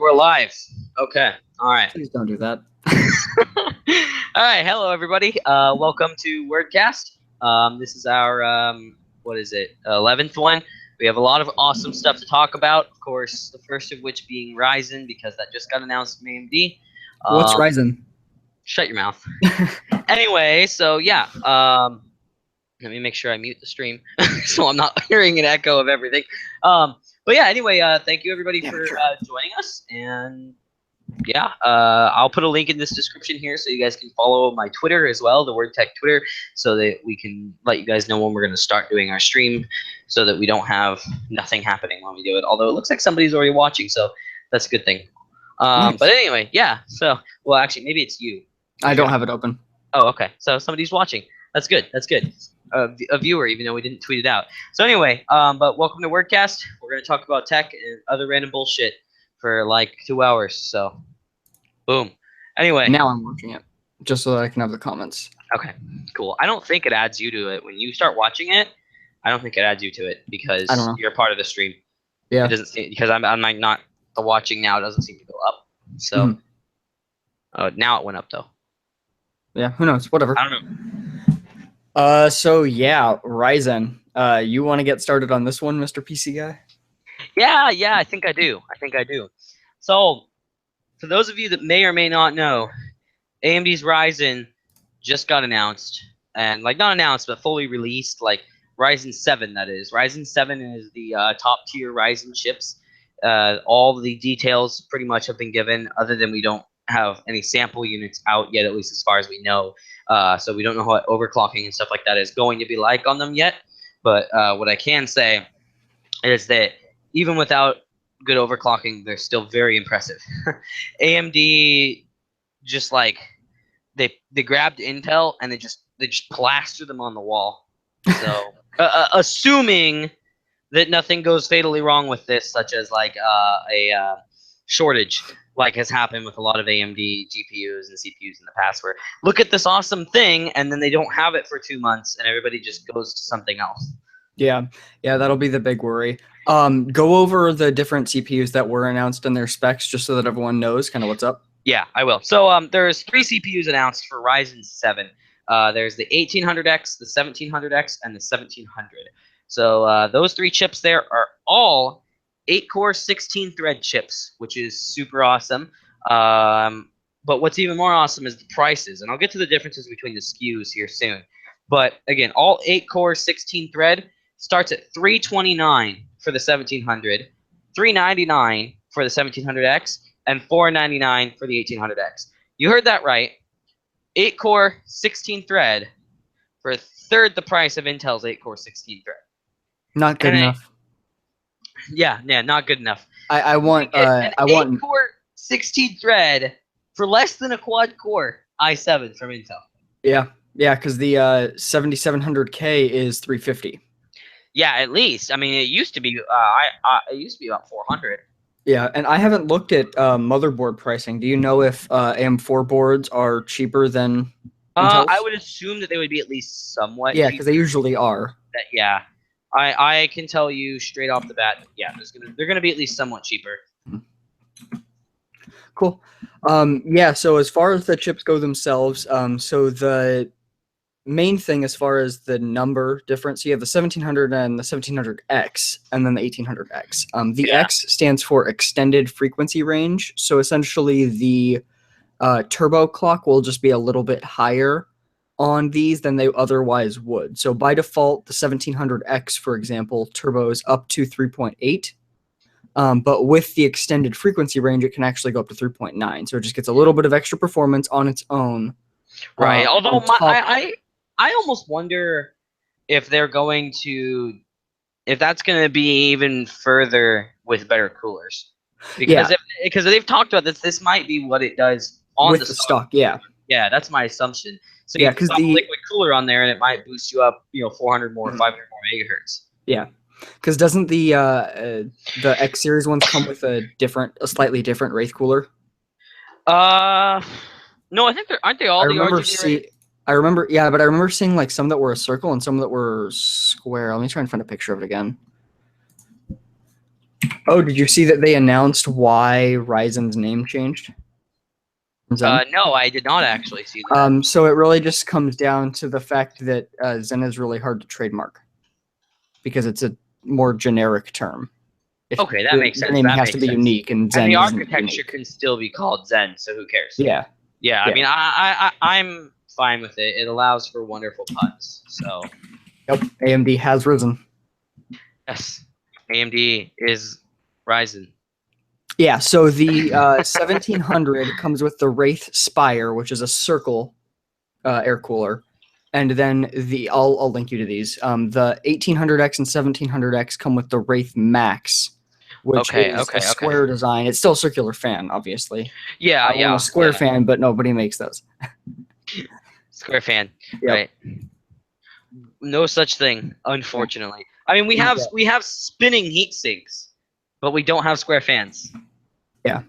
We're live. Okay. All right. Please don't do that. All right. Hello, everybody. Welcome to WordCast. This is our what is it? 11th one. We have a lot of awesome stuff to talk about. Of course, the first of which being Ryzen, because that just got announced from AMD. What's Ryzen? Shut your mouth. Anyway, so yeah. Let me make sure I mute the stream so I'm not hearing an echo of everything. But yeah, anyway, thank you everybody for joining us. And yeah, I'll put a link in this description here so you guys can follow my Twitter as well, the WordTech Twitter, so that we can let you guys know when we're going to start doing our stream so that we don't have nothing happening when we do it. Although it looks like somebody's already watching, so that's a good thing. Nice. But anyway, yeah. So, well, actually, maybe it's you. I don't have it open. Oh, okay. So somebody's watching. That's good. That's good. A viewer, even though we didn't tweet it out. So anyway, but welcome to WordCast. We're going to talk about tech and other random bullshit for like 2 hours. So, boom. Anyway. Now I'm watching it, just so that I can have the comments. Okay, cool. I don't think it adds you to it. When you start watching it, I don't think it adds you to it because you're part of the stream. Yeah. It doesn't seem, because I'm like not the watching now. It doesn't seem to go up. So, now it went up though. Yeah, who knows? Whatever. I don't know. So yeah, Ryzen. You want to get started on this one, Mr. PC guy? Yeah, I think I do. So, for those of you that may or may not know, AMD's Ryzen just got announced, and like not announced, but fully released. Like Ryzen 7, that is. Ryzen 7 is the top tier Ryzen chips. All the details pretty much have been given, other than we don't have any sample units out yet, at least as far as we know. So we don't know what overclocking and stuff like that is going to be like on them yet. But what I can say is that even without good overclocking, they're still very impressive. AMD just like they grabbed Intel and they just plastered them on the wall. So assuming that nothing goes fatally wrong with this, such as like a shortage, like has happened with a lot of AMD GPUs and CPUs in the past, where look at this awesome thing and then they don't have it for 2 months and everybody just goes to something else. Yeah, that'll be the big worry. Go over the different CPUs that were announced and their specs, just so that everyone knows kind of what's up. Yeah, I will. So there's 3 CPUs announced for Ryzen 7. There's the 1800X, the 1700X, and the 1700. So those 3 chips there are all 8-core, 16-thread chips, which is super awesome. But what's even more awesome is the prices, and I'll get to the differences between the SKUs here soon. But again, all 8-core, 16-thread starts at $329 for the 1700, $399 for the 1700X, and $499 for the 1800X. You heard that right. 8-core, 16-thread for a third the price of Intel's 8-core, 16-thread. Not good enough. Yeah, not good enough. I want an 8-core 16-thread for less than a quad-core i7 from Intel. Yeah, because the 7700K is $350. Yeah, at least. I mean, it used to be. It used to be about $400. Yeah, and I haven't looked at motherboard pricing. Do you know if AM4 boards are cheaper than Intel's? I would assume that they would be at least somewhat. Yeah, because they usually are. Yeah. I can tell you straight off the bat, yeah, they're gonna be at least somewhat cheaper. Cool. Yeah, so as far as the chips go themselves, so the main thing as far as the number difference, you have the 1700 and the 1700X, and then the 1800X. The X stands for extended frequency range, so essentially the turbo clock will just be a little bit higher on these than they otherwise would. So by default, the 1700X, for example, turbos up to 3.8. But with the extended frequency range, it can actually go up to 3.9. So it just gets a little bit of extra performance on its own. Right. Although I almost wonder if they're going to, if that's going to be even further with better coolers. Because because they've talked about this might be what it does on with the stock. Yeah. Yeah, that's my assumption. So you can put a liquid cooler on there, and it might boost you up, 400 more, 500 more megahertz. Yeah, because doesn't the X series ones come with a slightly different Wraith cooler? No, I think aren't they all the RGB? I remember seeing like some that were a circle and some that were square. Let me try and find a picture of it again. Oh, did you see that they announced why Ryzen's name changed? Zen? No, I did not actually see that. So it really just comes down to the fact that Zen is really hard to trademark because it's a more generic term. If Okay, that your makes sense. name That has to makes be sense. unique, and And Zen the isn't architecture unique. can still be called Zen, so who cares? Yeah. Yeah, I Yeah. mean, I'm fine with it. It allows for wonderful puns. So, Yep. AMD has risen. yes, AMD is Ryzen. Yeah. So the 1700 comes with the Wraith Spire, which is a circle air cooler. And then I'll link you to these. The 1800X and 1700X come with the Wraith Max, which is a square design. It's still a circular fan, obviously. Yeah, I want a square fan, but nobody makes those. Square fan, Yep. right? No such thing, unfortunately. I mean, we have spinning heat sinks, but we don't have square fans. Yeah.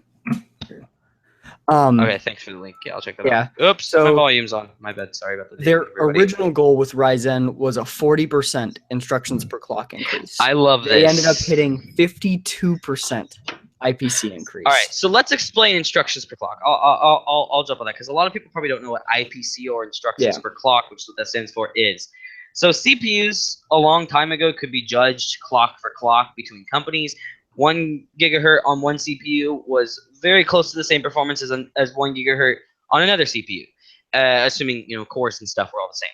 Okay, thanks for the link. Yeah, I'll check that out. Oops, my volume's on. My bad. Sorry about the Their everybody. original goal with Ryzen was a 40% instructions per clock increase. I love this. They ended up hitting 52% IPC increase. All right, so let's explain instructions per clock. I'll jump on that because a lot of people probably don't know what IPC or instructions per clock, which is what that stands for, is. So CPUs a long time ago could be judged clock for clock between companies. 1 gigahertz on one CPU was very close to the same performance as 1 gigahertz on another CPU, assuming cores and stuff were all the same.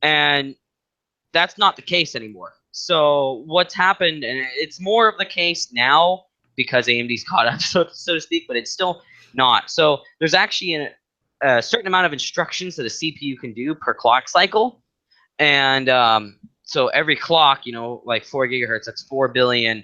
And that's not the case anymore. So what's happened, and it's more of the case now because AMD's caught up, so to speak, but it's still not. So there's actually a certain amount of instructions that a CPU can do per clock cycle. And so every clock, like 4 gigahertz, that's 4 billion,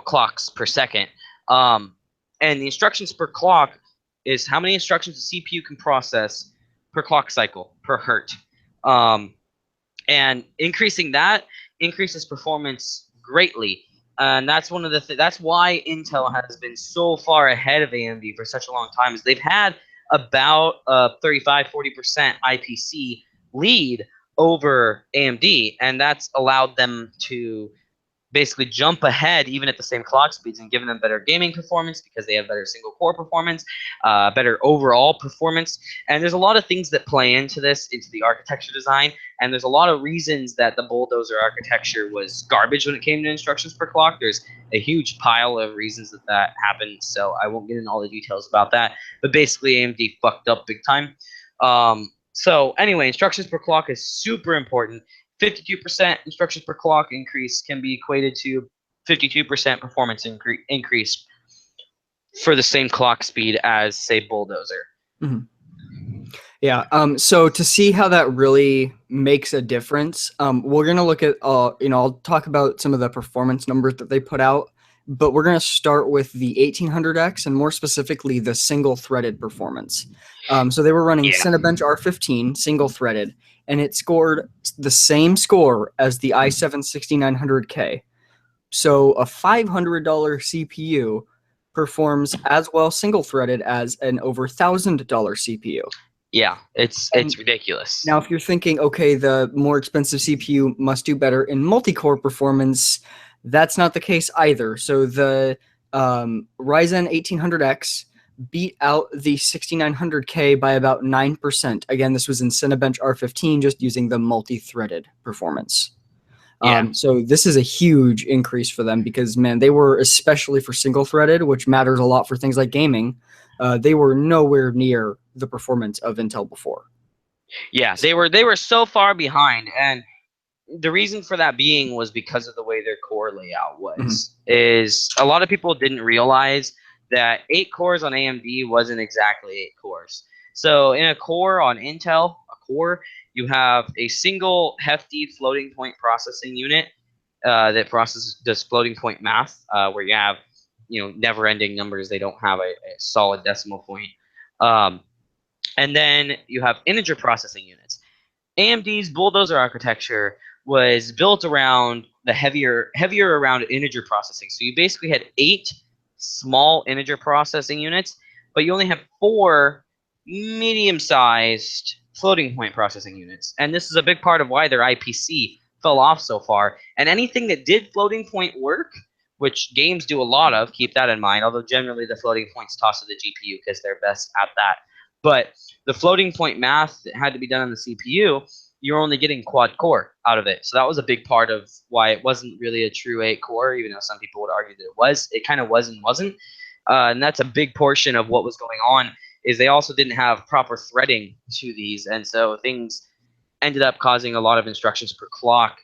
clocks per second. And the instructions per clock is how many instructions a CPU can process per clock cycle, per hertz. And increasing that increases performance greatly. And that's one of the that's why Intel has been so far ahead of AMD for such a long time. Is they've had about 35-40% IPC lead over AMD, and that's allowed them to basically jump ahead even at the same clock speeds and giving them better gaming performance because they have better single core performance, better overall performance. And there's a lot of things that play into the architecture design. And there's a lot of reasons that the bulldozer architecture was garbage when it came to instructions per clock. There's a huge pile of reasons that happened. So I won't get into all the details about that. But basically AMD fucked up big time. So anyway, instructions per clock is super important. 52% instructions per clock increase can be equated to 52% performance increase for the same clock speed as, say, bulldozer. Mm-hmm. Yeah. So to see how that really makes a difference, we're gonna look at I'll talk about some of the performance numbers that they put out, but we're gonna start with the 1800X and more specifically the single-threaded performance. So they were running Cinebench R15 single-threaded, and it scored the same score as the i7 6900K. So a $500 CPU performs as well single-threaded as an over $1,000 CPU. Yeah, it's ridiculous. Now, if you're thinking, okay, the more expensive CPU must do better in multi-core performance, that's not the case either. So the Ryzen 1800X beat out the 6900K by about 9%. Again, this was in Cinebench R15, just using the multi-threaded performance. So this is a huge increase for them because, man, they were, especially for single-threaded, which matters a lot for things like gaming, they were nowhere near the performance of Intel before. Yeah, they were so far behind, and the reason for that being was because of the way their core layout was. Mm-hmm. Is a lot of people didn't realize that 8 cores on AMD wasn't exactly 8 cores. So in a core on Intel, you have a single hefty floating point processing unit that does floating point math, where you have never-ending numbers. They don't have a solid decimal point. And then you have integer processing units. AMD's bulldozer architecture was built around the heavier around integer processing. So you basically had 8 small integer processing units, but you only have 4 medium-sized floating point processing units. And this is a big part of why their IPC fell off so far. And anything that did floating point work which games do a lot of. Keep that in mind. Although generally the floating point's tossed to the GPU because they're best at that. But the floating point math that had to be done on the CPU, you're only getting quad core out of it. So that was a big part of why it wasn't really a true 8 core, even though some people would argue that it was. It kind of was and wasn't. And that's a big portion of what was going on, is they also didn't have proper threading to these. And so things ended up causing a lot of instructions per clock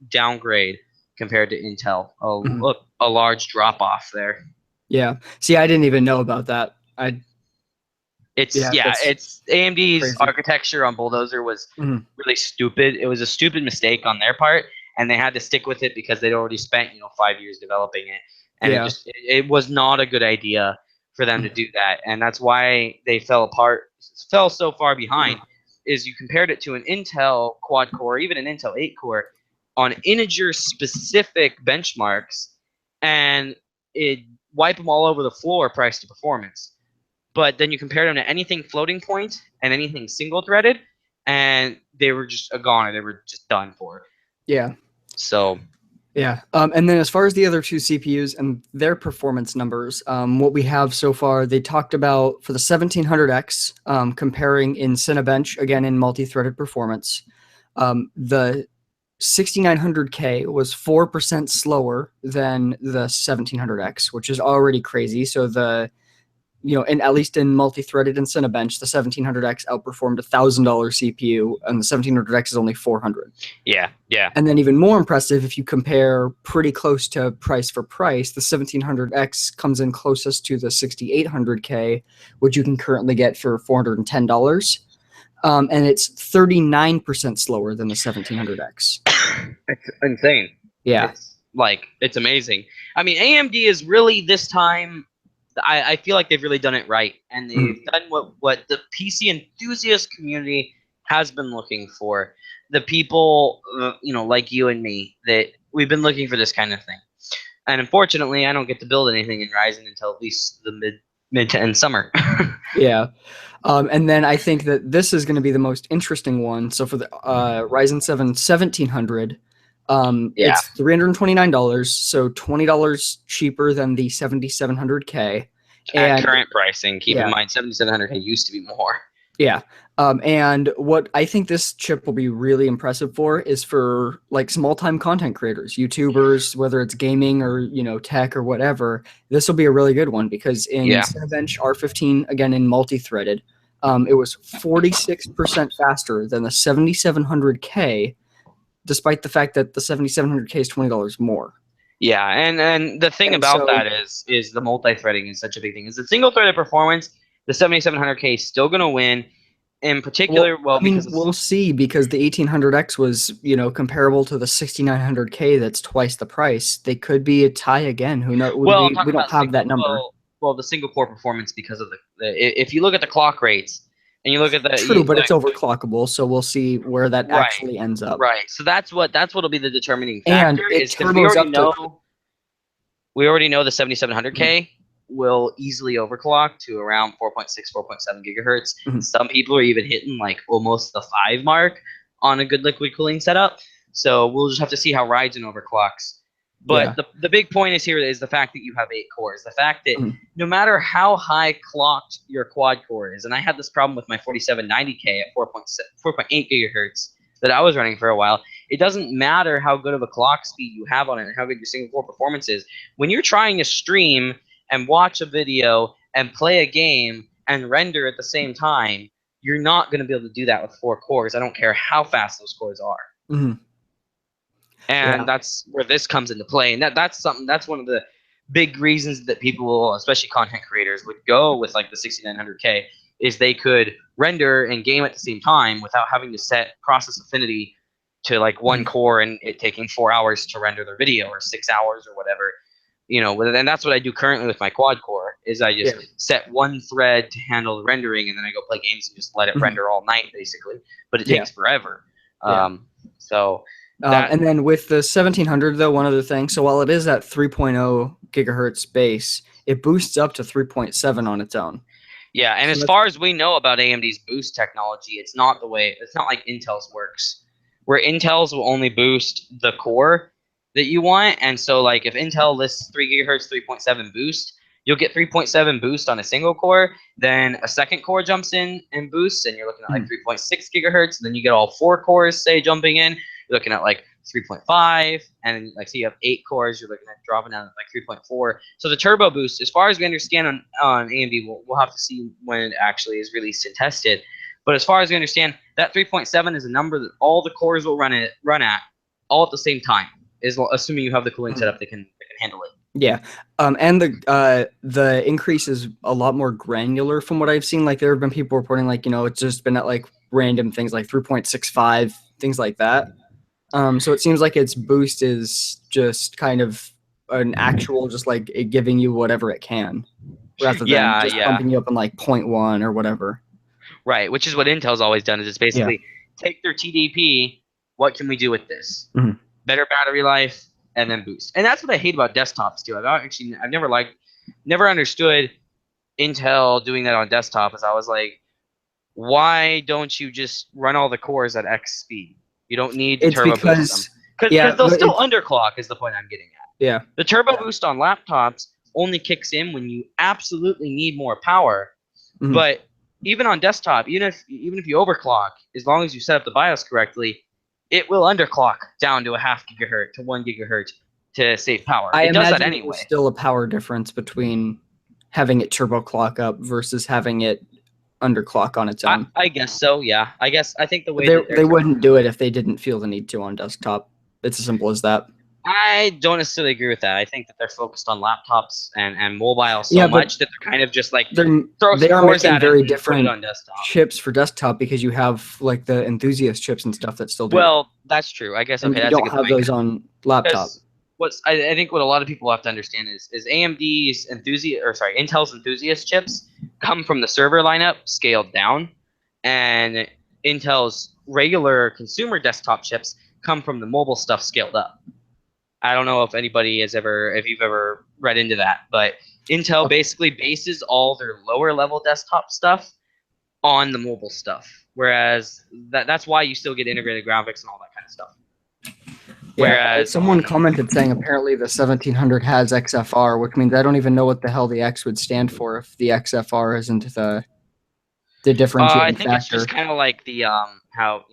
downgrade compared to Intel. A large drop off there. Yeah. See, I didn't even know about that. It's AMD's crazy. architecture on Bulldozer was really stupid. It was a stupid mistake on their part, and they had to stick with it because they'd already spent 5 years developing it, and it was not a good idea for them to do that, and that's why they fell so far behind. Is you compared it to an Intel quad core, even an Intel 8 core, on integer specific benchmarks, and it wipe them all over the floor price to performance. But then you compare them to anything floating point and anything single threaded, and they were just a goner. They were just done for. Yeah. So. Yeah. And then as far as the other two CPUs and their performance numbers, what we have so far, they talked about for the 1700X, comparing in Cinebench, again in multi-threaded performance, the 6900K was 4% slower than the 1700X, which is already crazy. So and at least in multi-threaded and Cinebench, the 1700X outperformed $1,000 CPU, and the 1700X is only $400. Yeah. And then even more impressive, if you compare pretty close to price for price, the 1700X comes in closest to the 6800K, which you can currently get for $410. And it's 39% slower than the 1700X. It's insane. Yeah. It's amazing. I mean, AMD is really this time, I feel like they've really done it right, and they've done what the PC enthusiast community has been looking for. The people, like you and me, that we've been looking for this kind of thing. And unfortunately, I don't get to build anything in Ryzen until at least the mid to end summer. Yeah. And then I think that this is going to be the most interesting one. So for the Ryzen 7 1700, it's $329, so $20 cheaper than the 7700K. At current pricing, keep in mind 7700K used to be more. Yeah. And what I think this chip will be really impressive for is for like small-time content creators, YouTubers, whether it's gaming or tech or whatever. This will be a really good one because in Cinebench R15, again in multi-threaded, it was 46% faster than the 7700K, despite the fact that the 7700K is $20 more. Yeah, and the thing about that is the multi-threading is such a big thing. Is the single-threaded performance, the 7700K is still going to win. In particular, we'll see, because the 1800X was, comparable to the 6900K. That's twice the price. They could be a tie again. Who knows? We don't have that number. Well, the single core performance, because of if you look at the clock rates and you look at the but it's overclockable, so we'll see where that actually ends up. Right. So that's what'll be the determining factor. And it turbos up we already know the 7700K will easily overclock to around 4.6, 4.7 gigahertz. Some people are even hitting like almost the 5 mark on a good liquid cooling setup. So we'll just have to see how Ryzen overclocks. But the big point is the fact that you have 8 cores. The fact that no matter how high clocked your quad core is, and I had this problem with my 4790K at 4.8 gigahertz that I was running for a while, it doesn't matter how good of a clock speed you have on it and how good your single core performance is. When you're trying to stream and watch a video and play a game and render at the same time, you're not going to be able to do that with 4 cores. I don't care how fast those cores are. And that's where this comes into play. And that's one of the big reasons that people, especially content creators, would go with like the 6900K, is they could render and game at the same time without having to set process affinity to like 1 core and it taking 4 hours to render their video or 6 hours or whatever. And that's what I do currently with my quad core, is I just set 1 thread to handle the rendering, and then I go play games and just let it render all night, basically. But it takes forever. And then with the 1700, though, one other thing. So while it is at 3.0 gigahertz base, it boosts up to 3.7 on its own. Yeah, and as far as we know about AMD's boost technology, it's not like Intel's works, where Intel's will only boost the core. that you want. And so like if Intel lists 3 gigahertz 3.7 boost, you'll get 3.7 boost on a single core. Then a second core jumps in and boosts, and you're looking at like 3.6 gigahertz. And then you get all 4 cores, say, jumping in. You're looking at like 3.5, and like so you have 8 cores. You're looking at dropping down to like 3.4. So the turbo boost, as far as we understand on AMD, we'll have to see when it actually is released and tested. But as far as we understand, that 3.7 is a number that all the cores will run at all at the same time, assuming you have the cooling setup that can handle it. Yeah, and the increase is a lot more granular from what I've seen. Like there have been people reporting like, it's just been at like random things like 3.65, things like that. So it seems like its boost is just kind of an actual, just like it giving you whatever it can, rather than just bumping you up in like 0.1 or whatever. Right, which is what Intel's always done. Is it's basically take their TDP. What can we do with this? Better battery life, and then boost. And that's what I hate about desktops too. I've never understood Intel doing that on desktop. As I was like, why don't you just run all the cores at X speed? You don't need to turbo boost them because they'll still underclock. Is the point I'm getting at? Yeah. The turbo boost on laptops only kicks in when you absolutely need more power, but even on desktop, even if you overclock, as long as you set up the BIOS correctly, it will underclock down to a 0.5 gigahertz to 1 gigahertz to save power. It does that anyway. There's still a power difference between having it turbo clock up versus having it underclock on its own. I guess so. Yeah. I think the way they wouldn't do it if they didn't feel the need to on desktop. It's as simple as that. I don't necessarily agree with that. I think that they're focused on laptops and mobile so much that they're kind of just like they are making very different chips for desktop because you have like the enthusiast chips and stuff that still do. Well, that's true. I guess you don't have those on laptop. I think what a lot of people have to understand is Intel's enthusiast chips come from the server lineup scaled down, and Intel's regular consumer desktop chips come from the mobile stuff scaled up. I don't know if you've ever read into that, but Intel basically bases all their lower level desktop stuff on the mobile stuff. Whereas that's why you still get integrated graphics and all that kind of stuff. Whereas someone commented saying apparently the 1700 has XFR, which means I don't even know what the hell the X would stand for if the XFR isn't the differentiating I think factor. It's just kind of like the how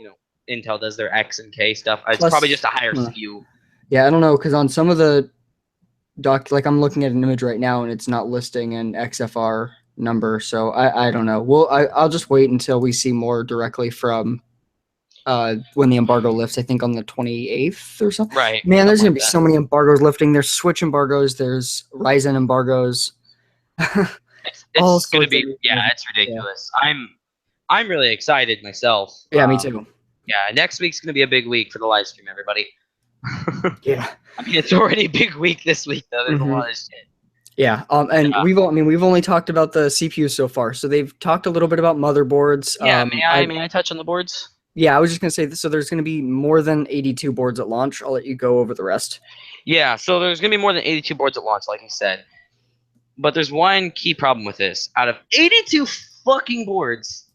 Intel does their X and K stuff. It's probably just a higher SKU. Yeah, I don't know, because on some of the like I'm looking at an image right now and it's not listing an XFR number, so I don't know. I'll just wait until we see more directly from when the embargo lifts. I think on the 28th or something. Right. Man, there's gonna be so many embargoes lifting. There's Switch embargoes. There's Ryzen embargoes. It's gonna be it's ridiculous. Yeah. I'm really excited myself. Yeah, me too. Yeah, next week's gonna be a big week for the live stream, everybody. Yeah. I mean, it's already a big week this week, though. There's a lot of shit. Yeah. And we've only talked about the CPUs so far. So they've talked a little bit about motherboards. Yeah. May I touch on the boards? Yeah, I was just gonna say. So there's gonna be more than 82 boards at launch. I'll let you go over the rest. Yeah. So there's gonna be more than 82 boards at launch, like you said. But there's one key problem with this. Out of 82 fucking boards,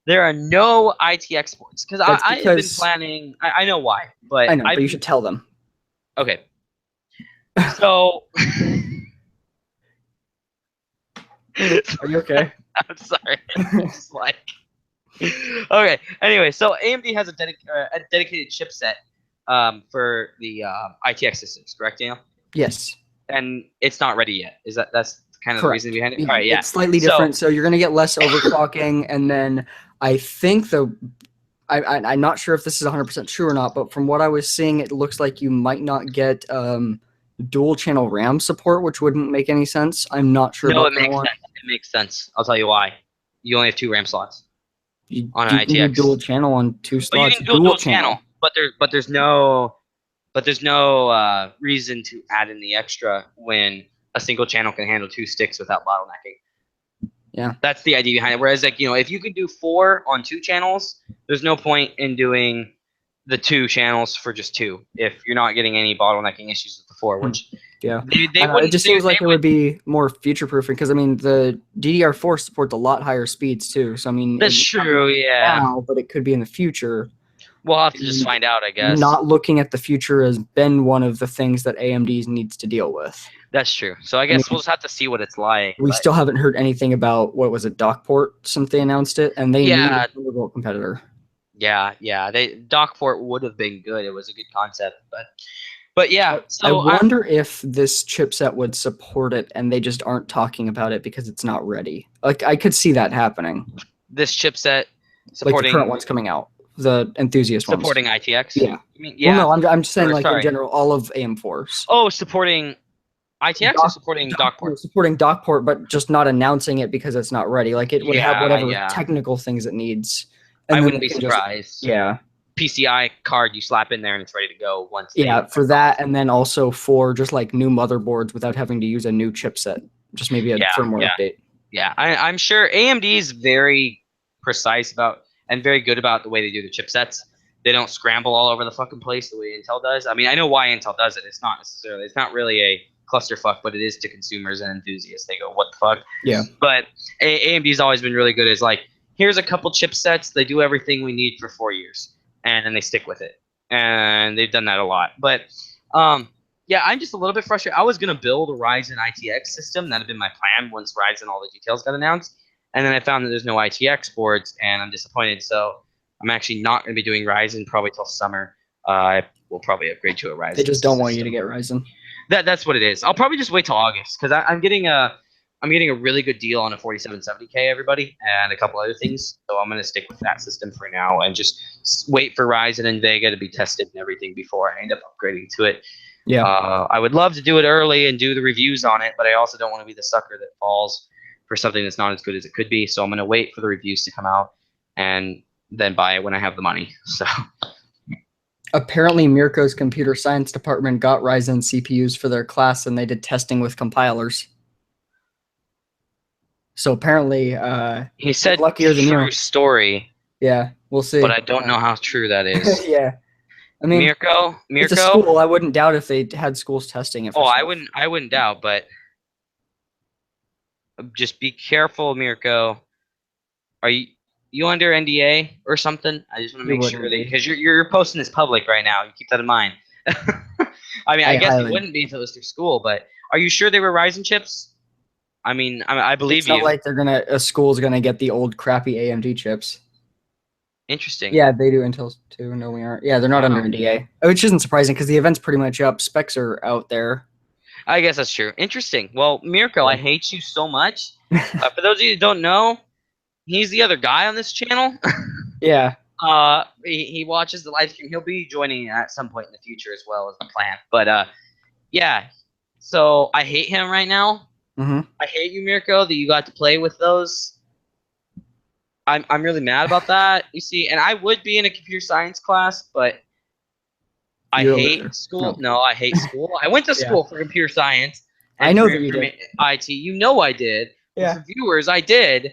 there are no ITX boards because I have been planning. I know why, but I know, but you should tell them. Okay. So, are you okay? I'm sorry. It's like, okay. Anyway, so AMD has a dedicated chipset for the ITX systems, correct, Daniel? Yes. And it's not ready yet. That's kind of the reason behind it? Yeah, all right, yeah. It's slightly different. So you're going to get less overclocking, and then I think I'm not sure if this is 100% true or not, but from what I was seeing, it looks like you might not get dual channel RAM support, which wouldn't make any sense. I'm not sure. No, it makes sense. It makes sense. I'll tell you why. You only have 2 RAM slots on an ITX. You can dual channel on 2 slots. You can dual channel, but there's no reason to add in the extra when a single channel can handle 2 sticks without bottlenecking. Yeah, that's the idea behind it. Whereas, like, if you could do 4 on 2 channels, there's no point in doing the 2 channels for just 2 if you're not getting any bottlenecking issues with the 4. Which it just seems like it would be more future proofing because I mean the DDR4 supports a lot higher speeds too. So I mean that's true, yeah. Now, but it could be in the future. We'll have to just And find out, I guess. not looking at the future has been one of the things that AMD needs to deal with. That's true. So I guess we'll just have to see what it's like. We still haven't heard anything about, what was it, Dockport since they announced it, and they need a Thunderbolt competitor. Yeah. Dockport would have been good. It was a good concept, but yeah. So I wonder if this chipset would support it, and they just aren't talking about it because it's not ready. Like, I could see that happening. This chipset supporting, like the current one's coming out, the enthusiast ones. Supporting ITX. Yeah. I mean, yeah. Well, no, I'm just saying, like, in general, all of AM4s. Oh, supporting ITX or supporting Dockport? Supporting Dockport, but just not announcing it because it's not ready. Like, it would have whatever technical things it needs. And I wouldn't be surprised. Yeah. PCI card you slap in there and it's ready to go once. Yeah, for that, and then also for just like new motherboards without having to use a new chipset. Just maybe a firmware update. Yeah, I'm sure AMD is very precise about and very good about the way they do the chipsets. They don't scramble all over the fucking place the way Intel does. I mean, I know why Intel does it. It's not really a clusterfuck, but it is to consumers and enthusiasts. They go, what the fuck? Yeah. But AMD's always been really good. Is like, here's a couple chipsets. They do everything we need for 4 years, and then they stick with it. And they've done that a lot. But yeah, I'm just a little bit frustrated. I was gonna build a Ryzen ITX system. That had been my plan once Ryzen all the details got announced. And then I found that there's no ITX boards, and I'm disappointed. So I'm actually not going to be doing Ryzen probably till summer. I will probably upgrade to a Ryzen. They just don't want you to get Ryzen. That's what it is. I'll probably just wait till August because I'm getting a really good deal on a 4770K, everybody, and a couple other things. So I'm going to stick with that system for now and just wait for Ryzen and Vega to be tested and everything before I end up upgrading to it. Yeah. I would love to do it early and do the reviews on it, but I also don't want to be the sucker that falls for something that's not as good as it could be. So I'm going to wait for the reviews to come out and then buy it when I have the money. So apparently Mirko's computer science department got Ryzen CPUs for their class, and they did testing with compilers. So apparently he said luckier than true you. Story. Yeah, we'll see. But I don't know how true that is. Yeah. I mean, Mirko, it's a school. I wouldn't doubt if they had schools testing it. I wouldn't doubt, but just be careful, Mirko. Are you under NDA or something? I just want to make sure that, because you're posting this public right now. You keep that in mind. I mean, I guess it wouldn't be if it was through school, but are you sure they were Ryzen chips? I mean, I believe you. It's not like a school's gonna get the old crappy AMD chips. Interesting. Yeah, they do Intel too. No, we aren't. Yeah, they're not under NDA, which isn't surprising because the event's pretty much up. Specs are out there. I guess that's true. Interesting. Well, Mirko, I hate you so much. For those of you who don't know, he's the other guy on this channel. Yeah. He watches the live stream. He'll be joining at some point in the future as well as the plan. But yeah. So I hate him right now. Mm-hmm. I hate you, Mirko, that you got to play with those. I'm really mad about that. You see, and I would be in a computer science class, but I hate school. No, I hate school. I went to school for computer science. And I know that you did. IT, you know I did. Yeah. For viewers, I did.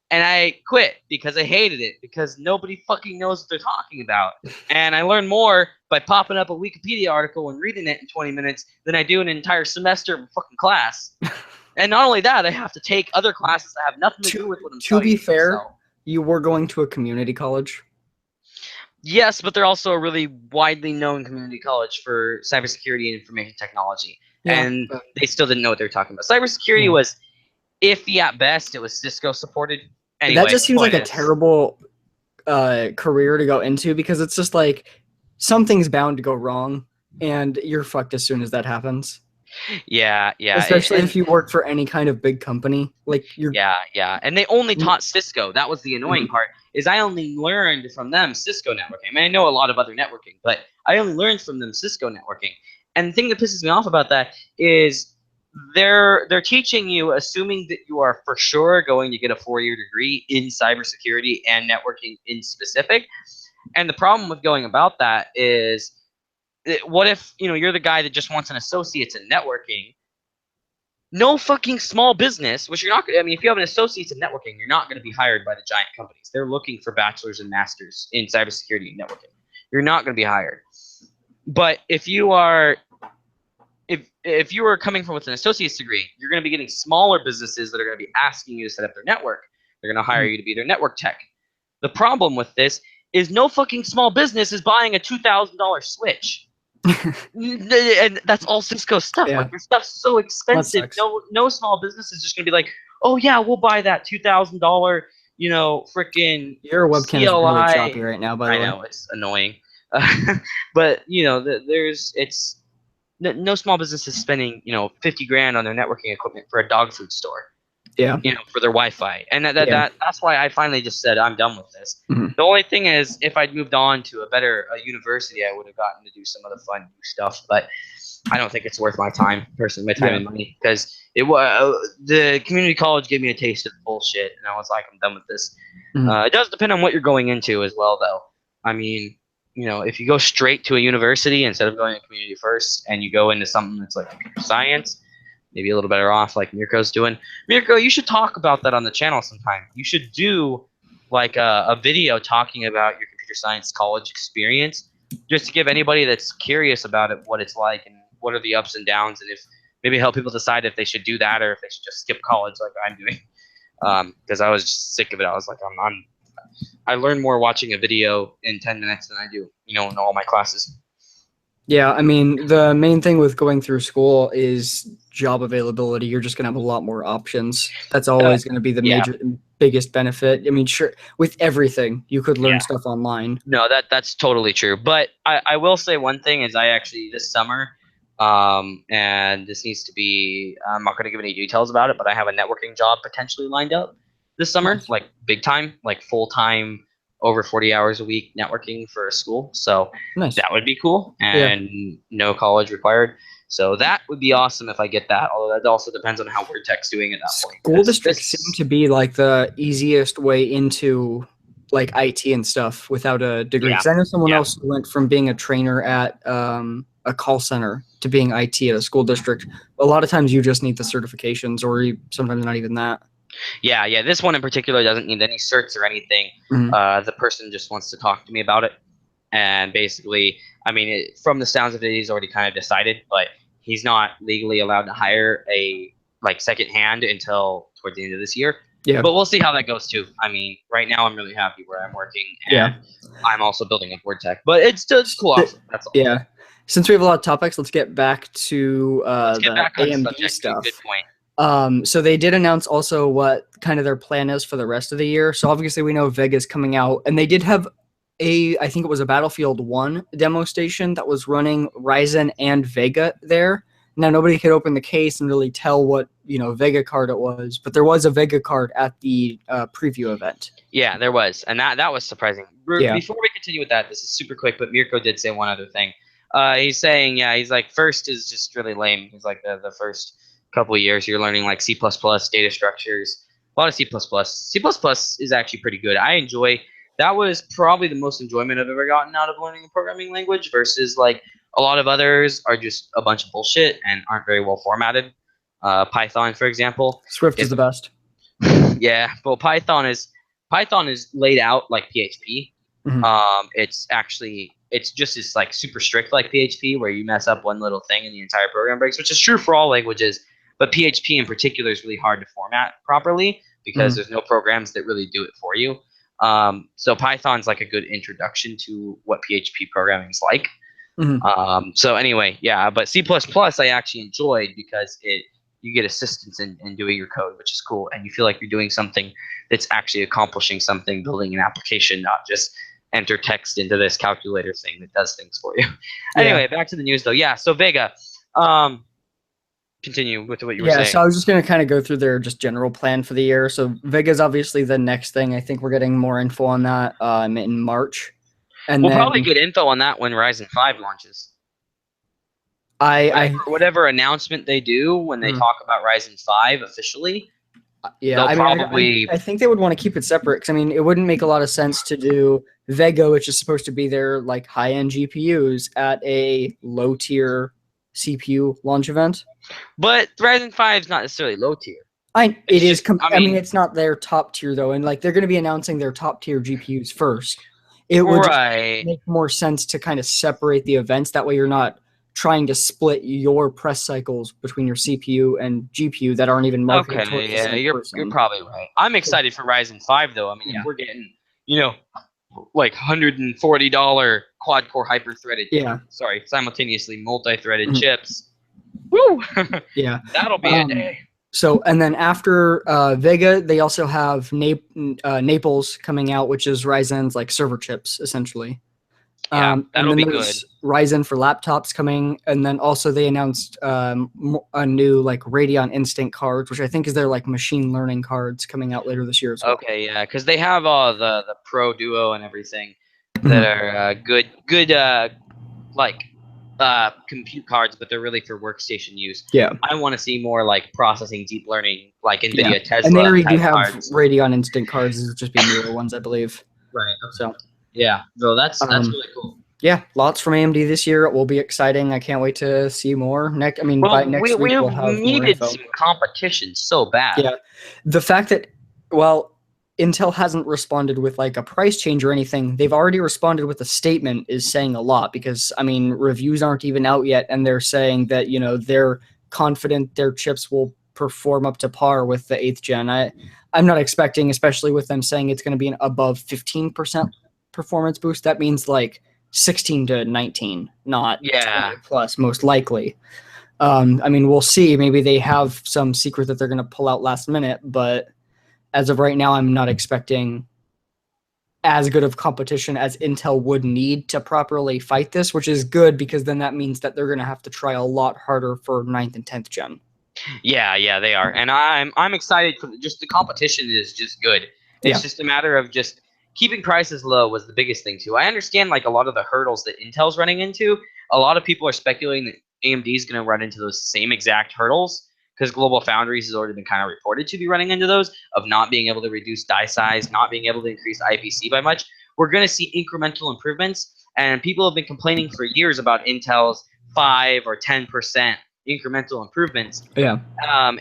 And I quit because I hated it, because nobody fucking knows what they're talking about. And I learned more by popping up a Wikipedia article and reading it in 20 minutes than I do an entire semester of a fucking class. And not only that, I have to take other classes that have nothing to do with what I'm studying. To be fair, you were going to a community college. Yes, but they're also a really widely known community college for cybersecurity and information technology. Yeah, and they still didn't know what they were talking about. Cybersecurity was iffy at best. It was Cisco supported. Anyway, that just seems like a terrible career to go into, because it's just like something's bound to go wrong, and you're fucked as soon as that happens. Yeah. Especially if you work for any kind of big company, like you're. Yeah. And they only taught Cisco. That was the annoying part. Is I only learned from them Cisco networking. I mean, I know a lot of other networking, but I only learned from them Cisco networking. And the thing that pisses me off about that is they're teaching you, assuming that you are for sure going to get a 4-year degree in cybersecurity and networking in specific. And the problem with going about that is, what if you're the guy that just wants an associate's in networking? No fucking small business, which you're not. I mean, if you have an associate's in networking, you're not going to be hired by the giant companies. They're looking for bachelors and masters in cybersecurity and networking. You're not going to be hired. But if you are coming from with an associate's degree, you're going to be getting smaller businesses that are going to be asking you to set up their network. They're going to hire you to be their network tech. The problem with this is no fucking small business is buying a $2,000 Switch. And that's all Cisco stuff. Yeah. Like, their stuff's so expensive. sucks. No small business is just gonna be like, oh yeah, we'll buy that $2,000, freaking Your webcam is really CLI. choppy right now, by the I way. know it's annoying, but no small business is spending 50 grand on their networking equipment for a dog food store. Yeah. For their Wi-Fi, and that's why I finally just said I'm done with this. Mhm. The only thing is, if I'd moved on to a university, I would have gotten to do some of the fun new stuff. But I don't think it's worth my time, personally, my time and money, because the community college gave me a taste of bullshit, and I was like, I'm done with this. Mhm. It does depend on what you're going into as well, though. I mean, if you go straight to a university instead of going to community first, and you go into something that's like computer science, maybe a little better off, like Mirko's doing. Mirko, you should talk about that on the channel sometime. You should do like a video talking about your computer science college experience, just to give anybody that's curious about it what it's like and what are the ups and downs, and if maybe help people decide if they should do that or if they should just skip college like I'm doing. Because I was just sick of it. I was like, I learn more watching a video in 10 minutes than I do, in all my classes. Yeah, I mean, the main thing with going through school is job availability. You're just going to have a lot more options. That's always going to be the biggest benefit. I mean, sure, with everything, you could learn stuff online. No, that's totally true. But I will say one thing is I actually this summer, and this needs to be, I'm not going to give any details about it, but I have a networking job potentially lined up this summer, Nice. like big time, like full time, over 40 hours a week networking for a school. So Nice. that would be cool, and no college required. So that would be awesome if I get that. Although that also depends on how WordTech's doing at that point. School districts seem to be like the easiest way into like IT and stuff without a degree. Because I know someone else who went from being a trainer at a call center to being IT at a school district. A lot of times you just need the certifications, or sometimes not even that. Yeah. This one in particular doesn't need any certs or anything. Mhm. The person just wants to talk to me about it. And basically, I mean, from the sounds of it, he's already kind of decided, but he's not legally allowed to hire a second hand until towards the end of this year. Yeah. But we'll see how that goes too. I mean, right now I'm really happy where I'm working, and I'm also building up WordTech. But it's cool. That's all. Yeah. Since we have a lot of topics, let's get back to the AMD stuff. Good point. So they did announce also what kind of their plan is for the rest of the year. So obviously we know Vega's coming out, and they did have I think it was a Battlefield 1 demo station that was running Ryzen and Vega there. Now nobody could open the case and really tell what Vega card it was, but there was a Vega card at the preview event. Yeah, there was, and that was surprising. Before we continue with that, this is super quick, but Mirko did say one other thing. He's saying, he's like, first is just really lame. He's like, the first couple of years you're learning like C++, data structures, a lot of C++. C++ is actually pretty good. I enjoy. That was probably the most enjoyment I've ever gotten out of learning a programming language versus like a lot of others are just a bunch of bullshit and aren't very well formatted. Python, for example. Swift is the best. Yeah, well, Python is laid out like PHP. Mm-hmm. It's just as like super strict like PHP, where you mess up one little thing and the entire program breaks, which is true for all languages. But PHP in particular is really hard to format properly because there's no programs that really do it for you. So Python's like a good introduction to what PHP programming is like. Mm-hmm. So anyway, but C++ I actually enjoyed because you get assistance in doing your code, which is cool, and you feel like you're doing something that's actually accomplishing something, building an application, not just enter text into this calculator thing that does things for you. Anyway, back to the news though. Yeah, so Vega. Continue with what you were saying. Yeah, so I was just going to kind of go through their just general plan for the year. So Vega's obviously the next thing. I think we're getting more info on that in March. And we'll probably get info on that when Ryzen 5 launches. Whatever announcement they do when they talk about Ryzen 5 officially. Yeah, I think they would want to keep it separate because, I mean, it wouldn't make a lot of sense to do Vega, which is supposed to be their like high-end GPUs, at a low-tier CPU launch event. But Ryzen 5 is not necessarily low tier. I mean, it's not their top tier though, and like they're going to be announcing their top tier GPUs first. It would just make more sense to kind of separate the events. That way, you're not trying to split your press cycles between your CPU and GPU that aren't even marketed towards the same person. You're probably right. I'm excited for Ryzen 5 though. I mean, if we're getting like $140 quad core hyper threaded. Yeah. Sorry, simultaneously multi-threaded Mhm. chips. Woo! Yeah. That'll be a day. So, and then after Vega, they also have Naples coming out, which is Ryzen's like server chips, essentially. Yeah, And that'll then be there's good. Ryzen for laptops coming, and then also they announced a new like Radeon Instinct cards, which I think is their like machine learning cards coming out later this year as well. Okay, yeah, because they have the Pro Duo and everything that Mhm. are good like compute cards, but they're really for workstation use. Yeah, I want to see more like processing deep learning, like yeah, NVIDIA and they Tesla already do type have cards. Radeon Instinct cards. This will just be newer ones, I believe. Right. So, Yeah. So that's um, really cool. yeah, lots from AMD this year. It will be exciting. I can't wait to see more. Next, I mean, by Well, next week we we'll have more needed info. some competition so bad. Yeah, the fact that, well, Intel hasn't responded with like a price change or anything. They've already responded with a statement is saying a lot, because I mean, reviews aren't even out yet, and they're saying that, you know, they're confident their chips will perform up to par with the 8th gen. I'm not expecting, especially with them saying it's going to be an above 15% performance boost. That means like 16 to 19, not Yeah. 20 plus, most likely. I mean, we'll see. Maybe they have some secret that they're going to pull out last minute, but as of right now, I'm not expecting as good of competition as Intel would need to properly fight this, which is good, because then that means that they're going to have to try a lot harder for 9th and 10th gen. Yeah, they are, and I'm excited for just the competition is just good. It's Yeah. just a matter of just keeping prices low was the biggest thing too. I understand like a lot of the hurdles that Intel's running into. A lot of people are speculating that AMD is going to run into those same exact hurdles because Global Foundries has already been kind of reported to be running into those of not being able to reduce die size, not being able to increase IPC by much. We're going to see incremental improvements, and people have been complaining for years about Intel's 5 or 10% incremental improvements. Yeah.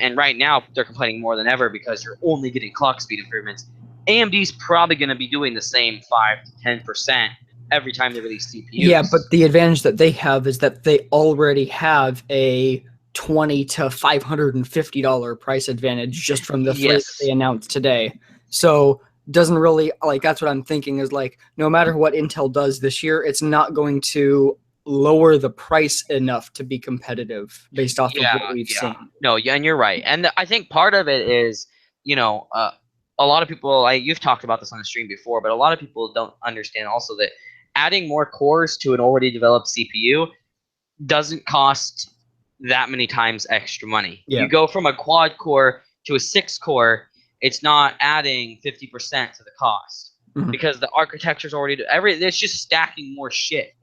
And right now they're complaining more than ever because you're only getting clock speed improvements. AMD's probably going to be doing the same 5 to 10% every time they release CPUs. Yeah, but the advantage that they have is that they already have a $20 to $550 price advantage just from the three that they announced today. So doesn't really, like, that's what I'm thinking is like, no matter what Intel does this year, it's not going to lower the price enough to be competitive based off of what we've seen. No, yeah, and you're right. And I think part of it is, a lot of people, you've talked about this on the stream before, but a lot of people don't understand also that adding more cores to an already developed CPU doesn't cost that many times extra money. Yeah. You go from a quad core to a 6 core, it's not adding 50% to the cost because the architecture's already it's just stacking more shit.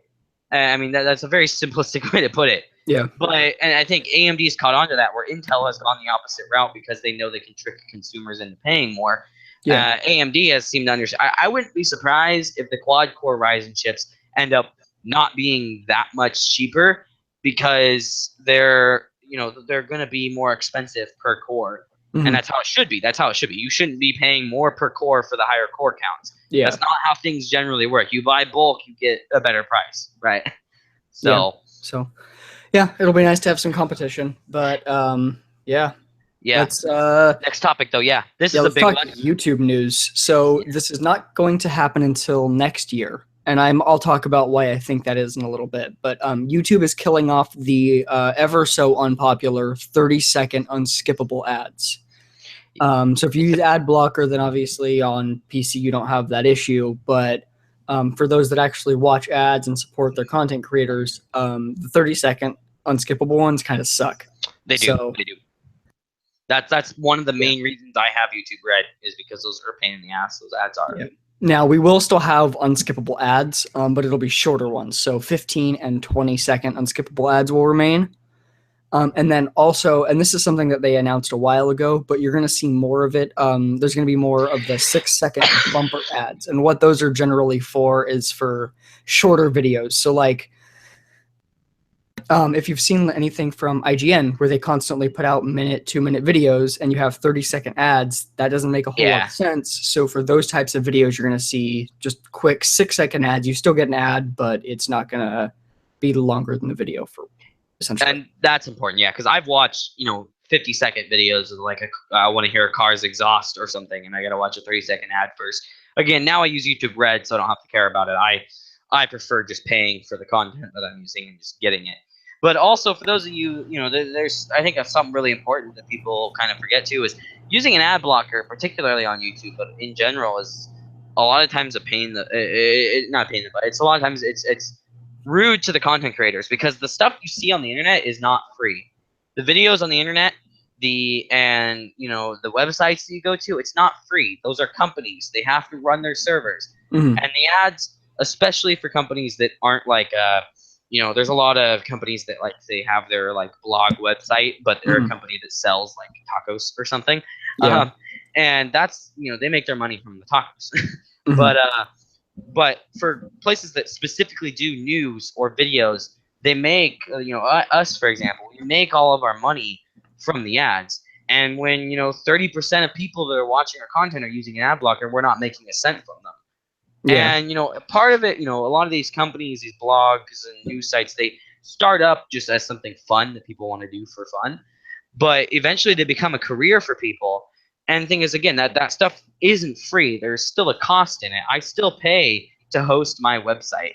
I mean, that's a very simplistic way to put it. Yeah. But and I think AMD's caught on to that, where Intel has gone the opposite route because they know they can trick consumers into paying more. Yeah. AMD has seemed to understand. I wouldn't be surprised if the quad core Ryzen chips end up not being that much cheaper because they're going to be more expensive per core. And that's how it should be. That's how it should be. You shouldn't be paying more per core for the higher core counts. Yeah. That's not how things generally work. You buy bulk, you get a better price, right? So, yeah, it'll be nice to have some competition, but yeah. Let's next topic though. Yeah, this is a big one. YouTube news. So this is not going to happen until next year, and I'll talk about why I think that is in a little bit. But YouTube is killing off the ever so unpopular 30-second unskippable ads. So if you use ad blocker, then obviously on PC you don't have that issue. But for those that actually watch ads and support their content creators, the 30-second unskippable ones kind of suck. They do. They do. That's one of the main reasons I have YouTube Red is because those are a pain in the ass. Those ads are. Yeah. Now we will still have unskippable ads, but it'll be shorter ones. So 15 and 20-second unskippable ads will remain. And then also, and this is something that they announced a while ago, but you're going to see more of it. There's going to be more of the 6-second bumper ads. And what those are generally for is for shorter videos. So like, if you've seen anything from IGN where they constantly put out 2-minute videos and you have 30-second ads, that doesn't make a whole lot of sense. So for those types of videos, you're going to see just quick 6-second ads. You still get an ad, but it's not going to be longer than the video for essentially. And that's important, yeah, because I've watched, 50-second videos of like I want to hear a car's exhaust or something, and I gotta watch a 30-second ad first. Again, now I use YouTube Red, so I don't have to care about it. I prefer just paying for the content that I'm using and just getting it. But also for those of you, there's I think that's something really important that people kind of forget too is using an ad blocker, particularly on YouTube, but in general, is a lot of times a pain. Not a pain, but it's a lot of times it's rude to the content creators because the stuff you see on the internet is not free. The videos on the internet, the websites that you go to, it's not free. Those are companies. They have to run their servers, Mhm. and the ads, especially for companies that aren't like there's a lot of companies that like they have their like blog website, but they're a company that sells like tacos or something. Yeah. And that's they make their money from the tacos. Mhm. But for places that specifically do news or videos, they make us, for example, we make all of our money from the ads. And when 30% of people that are watching our content are using an ad blocker, we're not making a cent from them. Yeah. And part of it, a lot of these companies, these blogs and news sites, they start up just as something fun that people want to do for fun, but eventually they become a career for people. And the thing is, again, that stuff isn't free. There's still a cost in it. I still pay to host my website,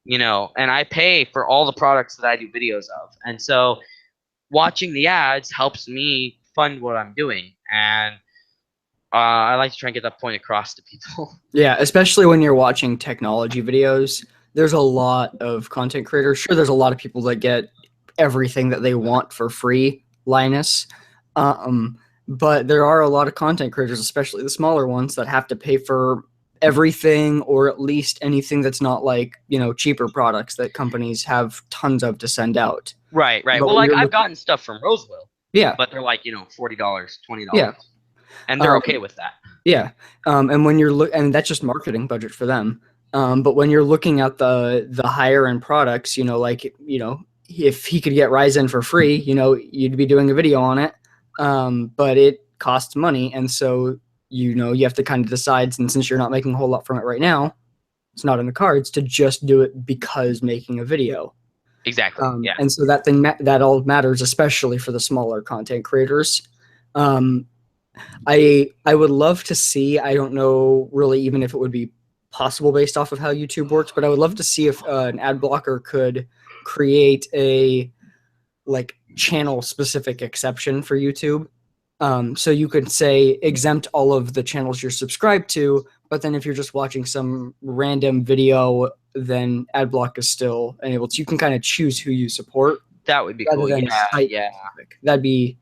and I pay for all the products that I do videos of. And so watching the ads helps me fund what I'm doing. And I like to try and get that point across to people. Yeah, especially when you're watching technology videos. There's a lot of content creators. Sure, there's a lot of people that get everything that they want for free, Linus. But there are a lot of content creators, especially the smaller ones, that have to pay for everything or at least anything that's not like, cheaper products that companies have tons of to send out. Right. But Well, when like you're I've gotten stuff from Roseville, yeah, but they're like $40, $20, yeah, and they're okay with that. yeah. And when you're and that's just marketing budget for them. But when you're looking at the higher end products, if he could get Ryzen for free, you'd be doing a video on it. But it costs money, and so you have to kind of decide. And since you're not making a whole lot from it right now, it's not in the cards to just do it because making a video. Exactly. Yeah. And so that all matters, especially for the smaller content creators. I would love to see. I don't know really even if it would be possible based off of how YouTube works, but I would love to see if an ad blocker could create a like channel specific exception for YouTube. So you could say exempt all of the channels you're subscribed to, but then if you're just watching some random video, then ad block is still enabled. So you can kind of choose who you support. That would be Rather cool. than Yeah. site Yeah. specific. That'd be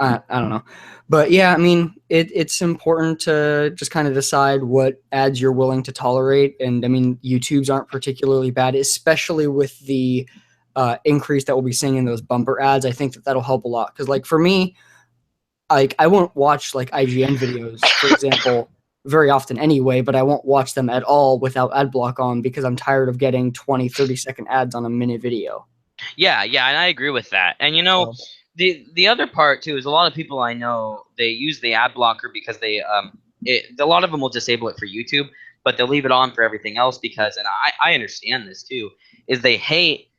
I don't know. But yeah, I mean, it's important to just kind of decide what ads you're willing to tolerate. And I mean, YouTube's aren't particularly bad, especially with the increase that we'll be seeing in those bumper ads. I think that'll help a lot. Because like for me, like I won't watch like IGN videos, for example, very often anyway, but I won't watch them at all without ad block on because I'm tired of getting 20, 30-second ads on a minute video. Yeah, and I agree with that. And So, the other part too is a lot of people I know, they use the ad blocker because they a lot of them will disable it for YouTube, but they'll leave it on for everything else because, and I understand this too, is they hate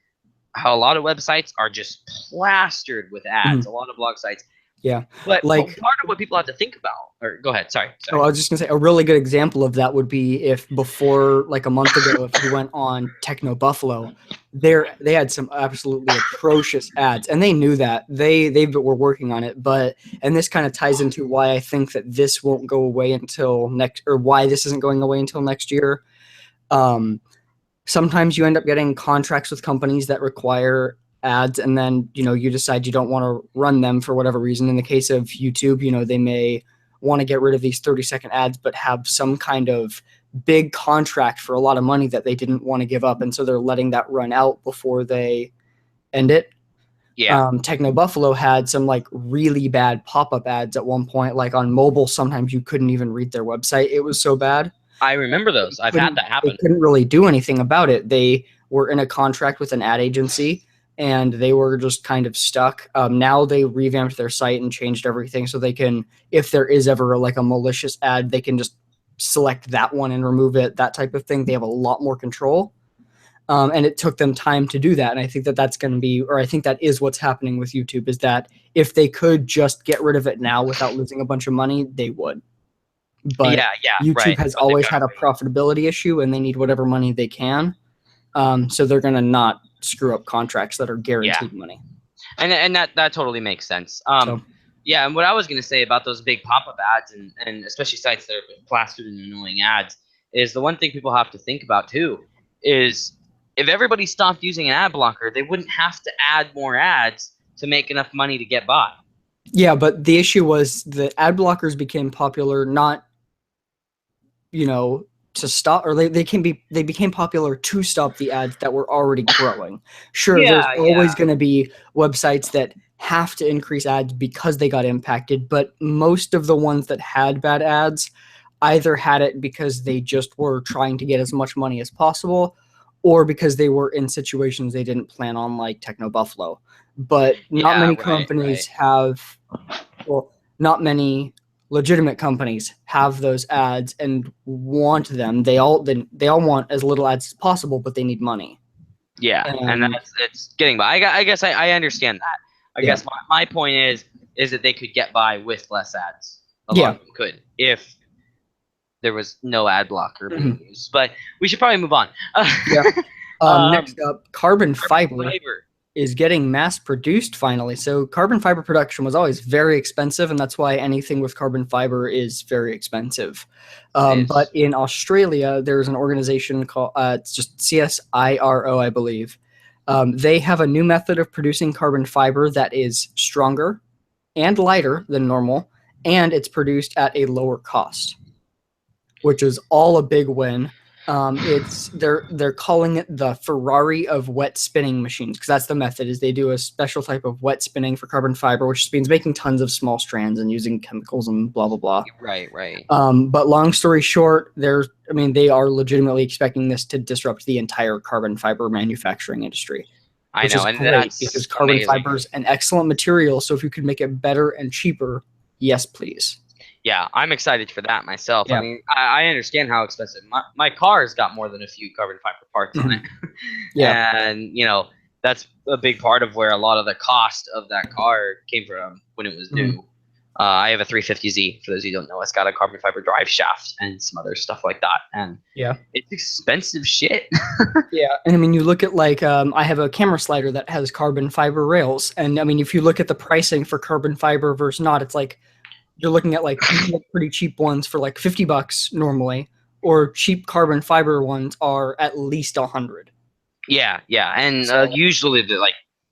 how a lot of websites are just plastered with ads. A lot of blog sites. yeah, But like part of what people have to think about, or go ahead, sorry. oh, I was just gonna say a really good example of that would be if before like a month ago, if you went on Techno Buffalo, they had some absolutely atrocious ads, and they knew that they were working on it. But and this kind of ties into why I think that this won't go away until next, or why this isn't going away until next year. Sometimes you end up getting contracts with companies that require ads, and then you decide you don't want to run them for whatever reason. In the case of YouTube, they may want to get rid of these 30-second ads, but have some kind of big contract for a lot of money that they didn't want to give up, and so they're letting that run out before they end it. Yeah. Techno Buffalo had some like really bad pop-up ads at one point. Like on mobile, sometimes you couldn't even read their website. It was so bad. I remember those. I've had that happen. They couldn't really do anything about it. They were in a contract with an ad agency, and they were just kind of stuck. Now they revamped their site and changed everything so they can, if there is ever like a malicious ad, they can just select that one and remove it, that type of thing. They have a lot more control. And it took them time to do that. And I think that that's going to be, or I think that is what's happening with YouTube, is that if they could just get rid of it now without losing a bunch of money, they would. But YouTube has always had a profitability issue, and they need whatever money they can. So they're going to not screw up contracts that are guaranteed money. And that totally makes sense. Yeah, and what I was going to say about those big pop-up ads and especially sites that are plastered in annoying ads is the one thing people have to think about too is if everybody stopped using an ad blocker, they wouldn't have to add more ads to make enough money to get by. Yeah, but the issue was the ad blockers became popular not, to stop, or they became popular to stop the ads that were already growing. Sure, there's always going to be websites that have to increase ads because they got impacted, but most of the ones that had bad ads either had it because they just were trying to get as much money as possible, or because they were in situations they didn't plan on, like Techno Buffalo. But not many companies have, well, not many legitimate companies have those ads and want them. They all want as little ads as possible, but they need money. Yeah, and it's getting by. I guess I understand that. I guess my point is that they could get by with less ads. A lot of them could if there was no ad blocker being used. But we should probably move on. Next up, carbon fiber is getting mass produced finally. So carbon fiber production was always very expensive, and that's why anything with carbon fiber is very expensive. But in Australia, there's an organization called it's just CSIRO, I believe. They have a new method of producing carbon fiber that is stronger and lighter than normal, and it's produced at a lower cost, which is all a big win. They're calling it the Ferrari of wet spinning machines, because that's the method. Is they do a special type of wet spinning for carbon fiber, which means making tons of small strands and using chemicals and blah blah blah. Right. But long story short, they are legitimately expecting this to disrupt the entire carbon fiber manufacturing industry. I know, and that's because carbon fiber is an excellent material. So if you could make it better and cheaper, yes, please. Yeah, I'm excited for that myself. Yeah. I mean, I understand how expensive. My car's got more than a few carbon fiber parts on it. And, that's a big part of where a lot of the cost of that car came from when it was new. I have a 350Z, for those of you who don't know. It's got a carbon fiber drive shaft and some other stuff like that. And it's expensive shit. And I mean, you look at I have a camera slider that has carbon fiber rails. And I mean, if you look at the pricing for carbon fiber versus not, it's like, you're looking at pretty cheap ones for like $50 normally, or cheap carbon fiber ones are at least $100. Yeah, and usually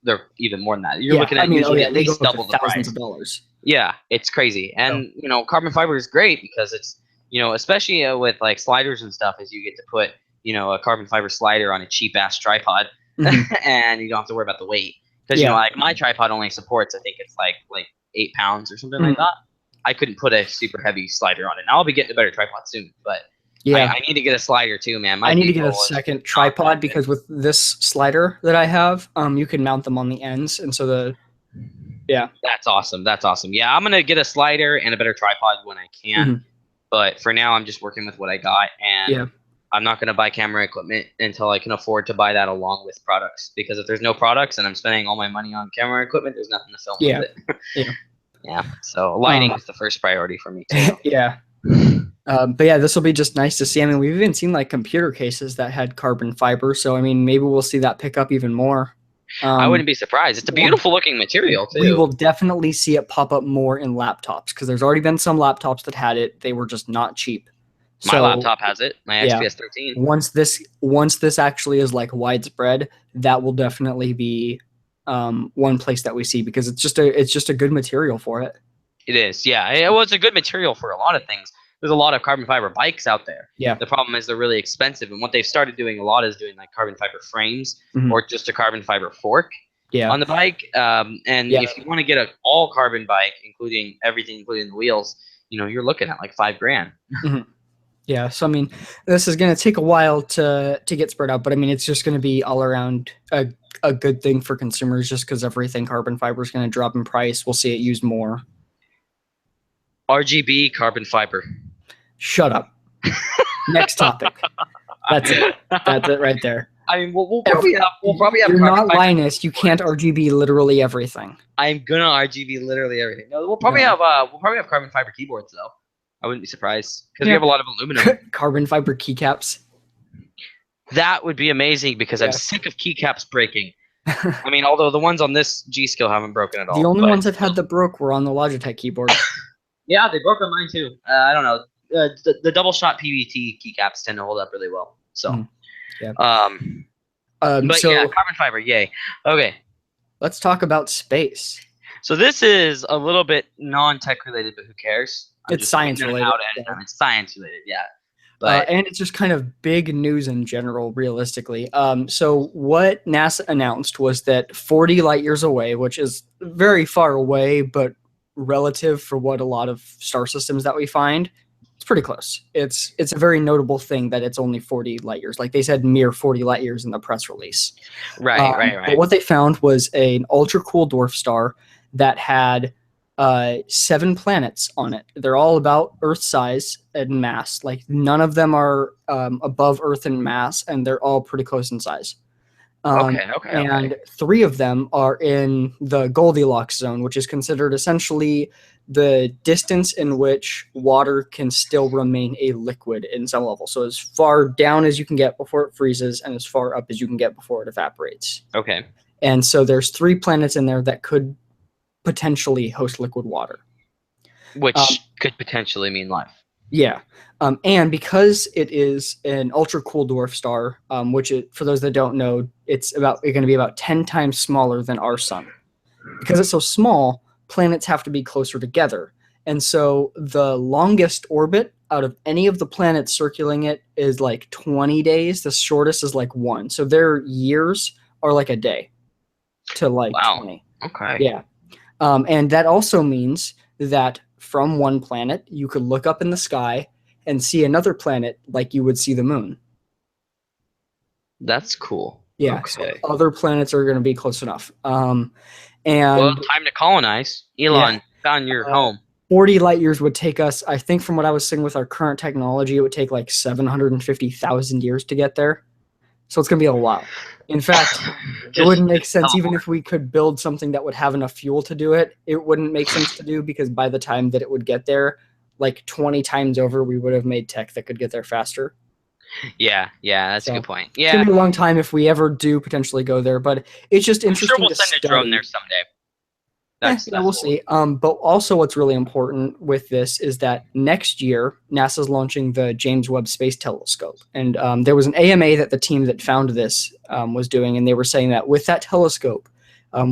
they're even more than that. You're looking at usually at least double the thousands price. Of dollars. Yeah, it's crazy, and carbon fiber is great because it's especially with like sliders and stuff, is you get to put a carbon fiber slider on a cheap ass tripod, and you don't have to worry about the weight because like my tripod only supports, I think it's like 8 pounds or something like that. I couldn't put a super heavy slider on it. Now I'll be getting a better tripod soon, but I need to get a slider too, man. I need to get a second tripod because with this slider that I have, you can mount them on the ends, and so that's awesome. Yeah, I'm gonna get a slider and a better tripod when I can, but for now I'm just working with what I got, and I'm not gonna buy camera equipment until I can afford to buy that along with products, because if there's no products and I'm spending all my money on camera equipment, there's nothing to film with it. Yeah, so lighting is the first priority for me too. But this will be just nice to see. I mean, we've even seen like computer cases that had carbon fiber, so I mean, maybe we'll see that pick up even more. I wouldn't be surprised. It's a beautiful looking material too. We will definitely see it pop up more in laptops, because there's already been some laptops that had it. They were just not cheap. My laptop has it. My XPS 13. Once this actually is like widespread, that will definitely be one place that we see, because it's just a good material for it. It is, yeah. Well, it's a good material for a lot of things. There's a lot of carbon fiber bikes out there. Yeah. The problem is they're really expensive, and what they've started doing a lot is doing like carbon fiber frames or just a carbon fiber fork on the bike. If you want to get an all carbon bike, including everything, including the wheels, you're looking at like $5,000. Yeah, so I mean, this is going to take a while to get spread out, but I mean, it's just going to be all around a good thing for consumers, just because everything carbon fiber is going to drop in price. We'll see it used more. RGB carbon fiber. Shut up. Next topic. That's it right there. I mean, we'll probably have You're carbon not fiber. Linus. You can't RGB literally everything. I'm gonna RGB literally everything. No, we'll probably have carbon fiber keyboards though. I wouldn't be surprised because we have a lot of aluminum. Carbon fiber keycaps. That would be amazing because I'm sick of keycaps breaking. I mean, although the ones on this G Skill haven't broken at all. The only ones I've had that broke were on the Logitech keyboard. Yeah, they broke on mine too. I don't know. The double shot PBT keycaps tend to hold up really well. So, yeah. But so yeah, carbon fiber, yay. Okay. Let's talk about space. So this is a little bit non-tech related, but who cares? It's science related. It's science related, yeah. But and it's just kind of big news in general, realistically. So what NASA announced was that 40 light years away, which is very far away, but relative for what a lot of star systems that we find, it's pretty close. It's a very notable thing that it's only 40 light years. Like they said, mere 40 light years in the press release. Right. But what they found was an ultra-cool dwarf star that had 7 planets on it. They're all about Earth size and mass. Like none of them are above Earth in mass, and they're all pretty close in size. And 3 of them are in the Goldilocks zone, which is considered essentially the distance in which water can still remain a liquid in some level. So as far down as you can get before it freezes, and as far up as you can get before it evaporates. Okay. And so there's 3 planets in there that could potentially host liquid water. Which could potentially mean life. Yeah. And because it is an ultra-cool dwarf star, which for those that don't know, it's going to be about 10 times smaller than our sun. Because it's so small, planets have to be closer together. And so the longest orbit out of any of the planets circling it is like 20 days. The shortest is like 1. So their years are like a day to like 20. Okay. Yeah. And that also means that from one planet, you could look up in the sky and see another planet like you would see the moon. That's cool. Yeah. Okay. So other planets are going to be close enough. Well, time to colonize. Elon, found your home. 40 light years would take us, I think from what I was seeing with our current technology, it would take like 750,000 years to get there. So it's going to be a while. In fact, it wouldn't make sense even if we could build something that would have enough fuel to do it. It wouldn't make sense to do because by the time that it would get there, like 20 times over, we would have made tech that could get there faster. Yeah, that's a good point. Yeah. It's going to be a long time if we ever do potentially go there, but it's just interesting to I'm sure we'll send a drone there someday. We'll see. But also what's really important with this is that next year, NASA's launching the James Webb Space Telescope. And there was an AMA that the team that found this was doing, and they were saying that with that telescope,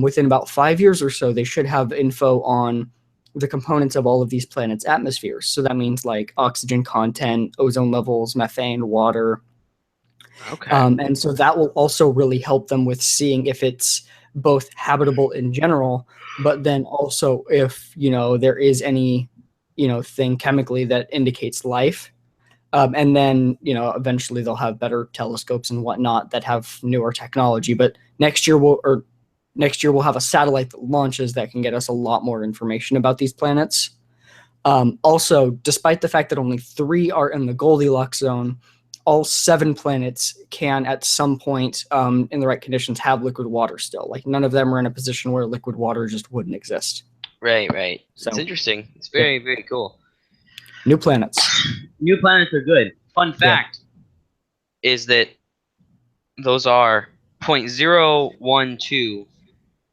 within about 5 years or so, they should have info on the components of all of these planets' atmospheres. So that means like oxygen content, ozone levels, methane, water. Okay. And so that will also really help them with seeing if it's both habitable in general, but then also if, there is any, thing chemically that indicates life. And then, eventually they'll have better telescopes and whatnot that have newer technology. But next year we'll have a satellite that launches that can get us a lot more information about these planets. Also, despite the fact that only 3 are in the Goldilocks zone, all 7 planets can at some point in the right conditions have liquid water still. Like none of them are in a position where liquid water just wouldn't exist. Right. So, it's interesting. It's very, very cool. New planets. New planets are good. Fun fact is that those are 0.012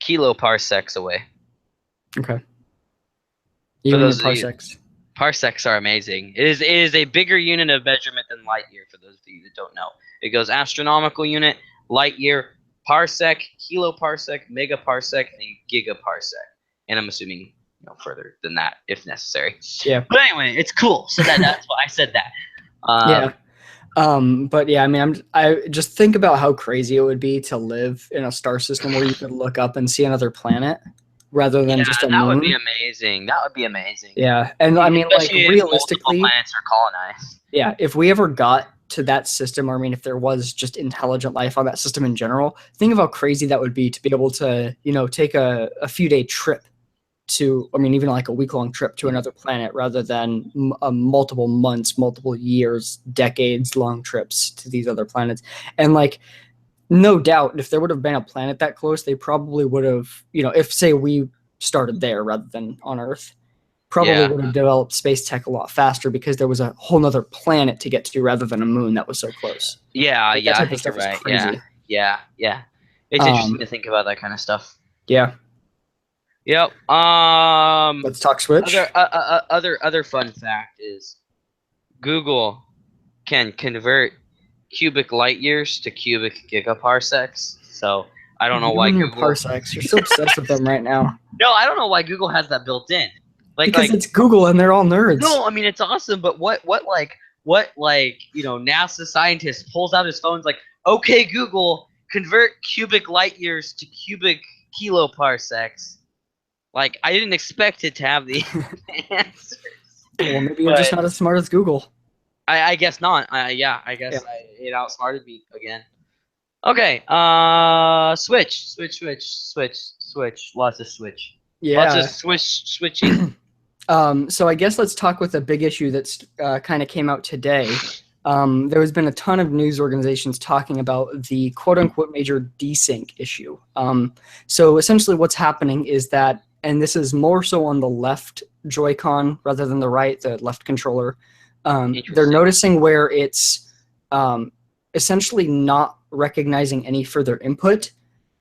kiloparsecs away. Okay. Even in parsecs. Parsecs are amazing. It is a bigger unit of measurement than light year, for those of you that don't know. It goes astronomical unit, light year, parsec, kiloparsec, megaparsec, and gigaparsec. And I'm assuming further than that if necessary. Yeah. But anyway, it's cool. So that's why I said that. But yeah, I mean, I just think about how crazy it would be to live in a star system where you could look up and see another planet rather than just a moon. That would be amazing. That would be amazing. Yeah, and I mean, especially like realistically, planets are colonized. Yeah, if we ever got to that system, or I mean, if there was just intelligent life on that system in general, think of how crazy that would be to be able to, take a few day trip to, I mean, even like a week-long trip to another planet rather than multiple months, multiple years, decades-long trips to these other planets. And like, No doubt, if there would have been a planet that close, they probably would have, if say we started there rather than on Earth, probably Yeah. would have developed space tech a lot faster because there was a whole nother planet to get to rather than a moon that was so close. Yeah, Like, that I type of think you're stuff is right. crazy. Yeah. It's interesting Um, to think about that kind of stuff. yeah. Yep. Let's talk Switch. Other fun fact is Google can convert cubic light years to cubic gigaparsecs. So I don't know You why and your Google. parsecs. You're so obsessed with them right now. No, I don't know why Google has that built in. Because it's Google and they're all nerds. No, I mean it's awesome, but what NASA scientist pulls out his phone, like, okay, Google, convert cubic light years to cubic kiloparsecs. Like, I didn't expect it to have the answers. Well, maybe you're just not as smart as Google. I guess not. I guess it outsmarted me again. Okay. Switch. Lots of switch. Yeah. Lots of switching. So I guess let's talk with a big issue that's kind of came out today. There has been a ton of news organizations talking about the quote-unquote major desync issue. So essentially what's happening is that, and this is more so on the left Joy-Con rather than the right, the left controller, they're noticing where it's essentially not recognizing any further input.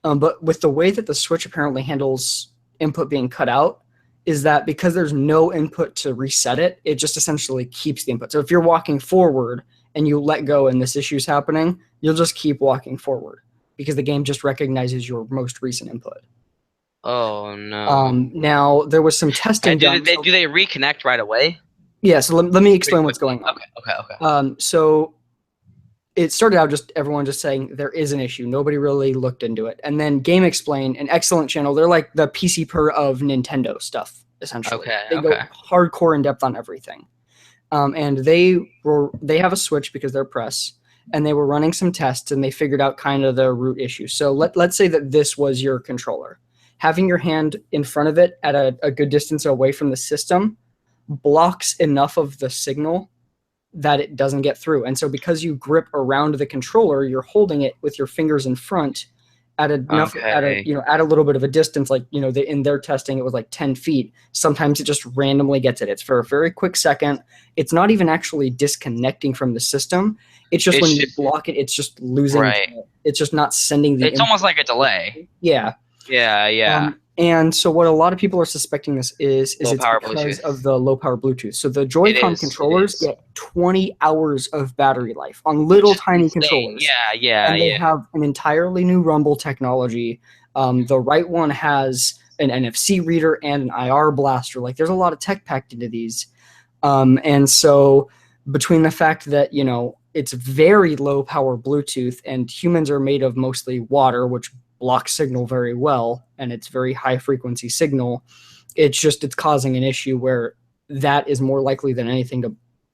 But with the way that the Switch apparently handles input being cut out, is that because there's no input to reset it, it just essentially keeps the input. So if you're walking forward and you let go and this issue's happening, you'll just keep walking forward because the game just recognizes your most recent input. Oh, no. Now, there was some testing done. Do they reconnect right away? Yeah, so let me explain what's going on. Okay. So it started out just everyone just saying there is an issue. Nobody really looked into it. And then Game Explain, an excellent channel, they're like the PC per of Nintendo stuff, essentially. They go hardcore in depth on everything. And they have a Switch because they're press, and they were running some tests and they figured out kind of the root issue. So let's say that this was your controller. Having your hand in front of it at a good distance away from the system blocks enough of the signal that it doesn't get through. And so because you grip around the controller, you're holding it with your fingers in front at enough at a little bit of a distance, like in their testing it was like 10 feet. Sometimes it just randomly gets it. It's for a very quick second. It's not even actually disconnecting from the system. It's just when you block it, it's just losing. It's just not sending the. It's almost like a delay. Yeah. Yeah. And so what a lot of people are suspecting this is it's because of the low power Bluetooth. So the Joy-Con controllers get 20 hours of battery life on little tiny controllers. Yeah. And they have an entirely new rumble technology. The right one has an NFC reader and an IR blaster. Like, there's a lot of tech packed into these. And so between the fact that, it's very low power Bluetooth and humans are made of mostly water, which blocks signal very well, and it's very high frequency signal, it's causing an issue where that is more likely than anything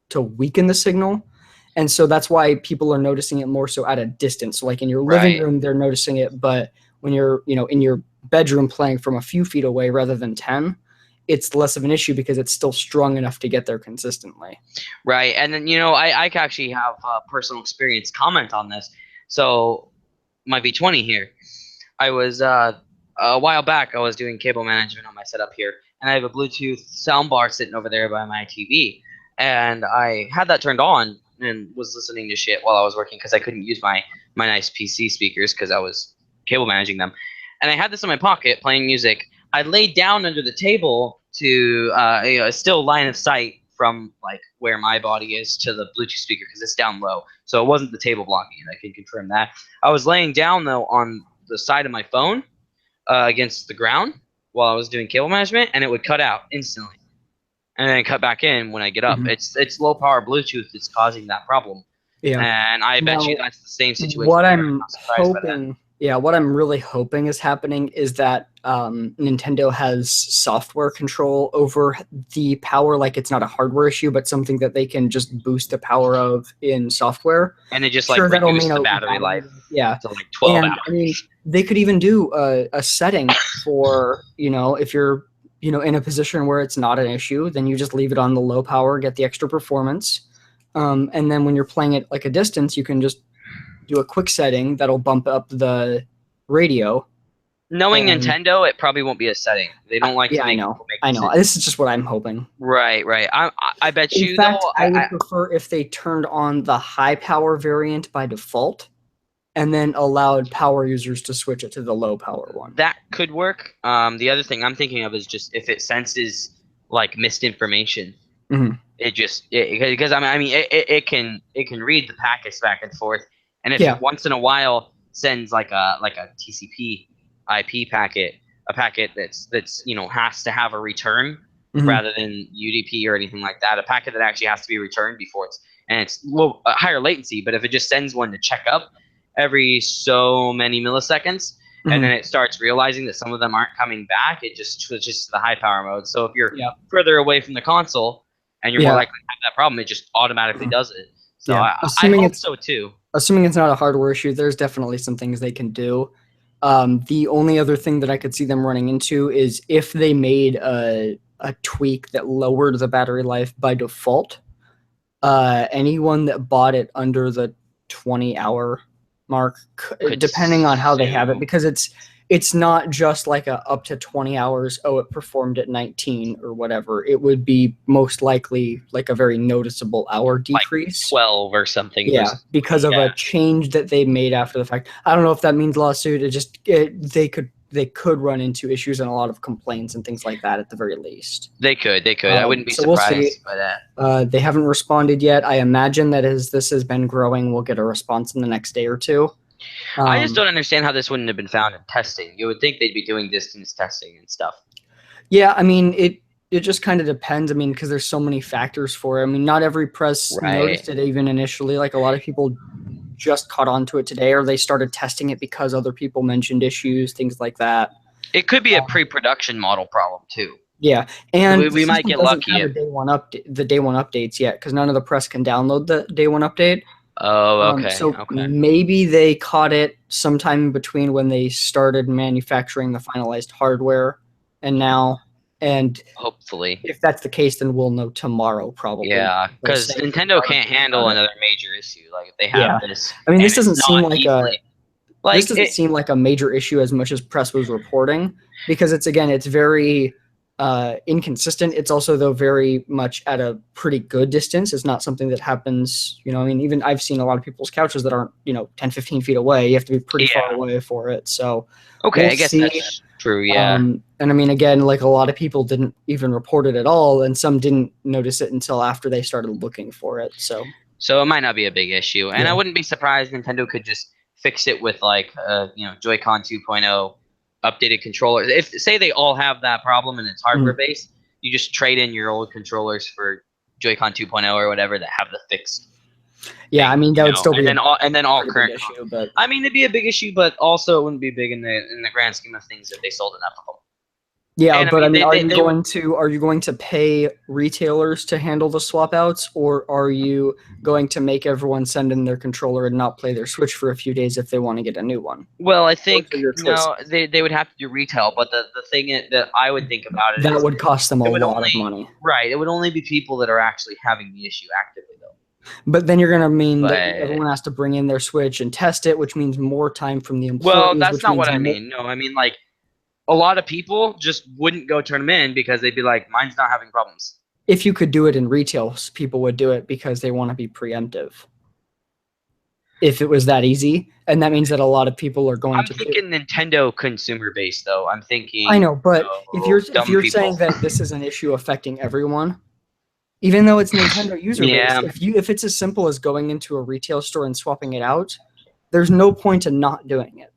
to weaken the signal. And so that's why people are noticing it more so at a distance. So like in your living room, they're noticing it, but when you're, in your bedroom playing from a few feet away rather than 10, it's less of an issue because it's still strong enough to get there consistently. Right. And then, I actually have personal experience comment on this. So my V20 here, I was a while back, I was doing cable management on my setup here, and I have a Bluetooth soundbar sitting over there by my TV, and I had that turned on and was listening to shit while I was working because I couldn't use my nice PC speakers because I was cable managing them, and I had this in my pocket playing music. I laid down under the table to still line of sight from like where my body is to the Bluetooth speaker because it's down low, so it wasn't the table blocking it. I can confirm that. I was laying down though on the side of my phone against the ground while I was doing cable management, and it would cut out instantly and then cut back in when I get up. It's low power Bluetooth that's causing that problem. And I bet you that's the same situation. What I'm hoping, what I'm really hoping is happening is that Nintendo has software control over the power. Like, it's not a hardware issue, but something that they can just boost the power of in software. And it just reduce the battery life. Yeah. To like 12 hours. I mean, they could even do a setting for, if you're, in a position where it's not an issue, then you just leave it on the low power, get the extra performance. And then when you're playing it like a distance, you can just do a quick setting that'll bump up the radio. Knowing And- Nintendo, it probably won't be a setting. They don't like to make people make I know. decisions. This is just what I'm hoping. Right. I bet In you fact, though. I would prefer if they turned on the high power variant by default and then allowed power users to switch it to the low power one. That could work. The other thing I'm thinking of is just if it senses like misinformation, it just because it can read the packets back and forth, and if it once in a while sends like a TCP IP packet, a packet that's has to have a return rather than UDP or anything like that, a packet that actually has to be returned before it's higher latency, but if it just sends one to check up every so many milliseconds, and then it starts realizing that some of them aren't coming back, it just switches to the high power mode. So if you're further away from the console and you're more likely to have that problem, it just automatically does it. So I hope so too. Assuming it's not a hardware issue, there's definitely some things they can do. The only other thing that I could see them running into is if they made a tweak that lowered the battery life by default, anyone that bought it under the 20-hour mark, depending on how they have it, because it's not just like a up to 20 hours, it performed at 19 or whatever. It would be most likely like a very noticeable hour decrease. Like 12 or something. Yeah, because of a change that they made after the fact. I don't know if that means lawsuit. They could run into issues and a lot of complaints and things like that at the very least. They could. I wouldn't be surprised by that. They haven't responded yet. I imagine that as this has been growing, we'll get a response in the next day or two. I just don't understand how this wouldn't have been found in testing. You would think they'd be doing distance testing and stuff. Yeah, I mean, it just kind of depends. I mean, because there's so many factors for it. I mean, not every press noticed it even initially. Like a lot of people just caught on to it today, or they started testing it because other people mentioned issues, things like that. It could be a pre-production model problem too. Yeah, and we might get lucky. The day one updates yet, because none of the press can download the day one update. Oh, okay. Maybe they caught it sometime in between when they started manufacturing the finalized hardware and now. And hopefully, if that's the case, then we'll know tomorrow probably. Yeah, because Nintendo can't handle another major issue. Like if they have this. I mean, this doesn't seem like a major issue as much as press was reporting, because it's very inconsistent. It's also, though, very much at a pretty good distance. It's not something that happens, I mean, even I've seen a lot of people's couches that aren't, 10, 15 feet away. You have to be pretty far away for it. So, I guess that's true. Yeah. And I mean, again, like a lot of people didn't even report it at all, and some didn't notice it until after they started looking for it. So it might not be a big issue. And I wouldn't be surprised Nintendo could just fix it with like, Joy-Con 2.0 updated controllers. If say they all have that problem and it's hardware based, you just trade in your old controllers for Joy-Con 2.0 or whatever that have the fixed. Yeah, I mean that would still be and then all current issue, but I mean it'd be a big issue, but also it wouldn't be big in the grand scheme of things if they sold enough of them. Yeah, but are you going to pay retailers to handle the swap outs, or are you going to make everyone send in their controller and not play their Switch for a few days if they want to get a new one? Well, I think they would have to do retail, but the thing that I would think about it that would cost them a lot of money. Right, it would only be people that are actually having the issue actively though. But then you're going to mean that everyone has to bring in their Switch and test it, which means more time from the employees. Well, that's not what I mean. No, I mean like a lot of people just wouldn't go turn them in because they'd be like, mine's not having problems. If you could do it in retail, people would do it because they want to be preemptive. If it was that easy, and that means that a lot of people are going to. I'm thinking Nintendo consumer base, though. I'm thinking. I know, but if you're saying that this is an issue affecting everyone, even though it's Nintendo user base, if it's as simple as going into a retail store and swapping it out, there's no point in not doing it.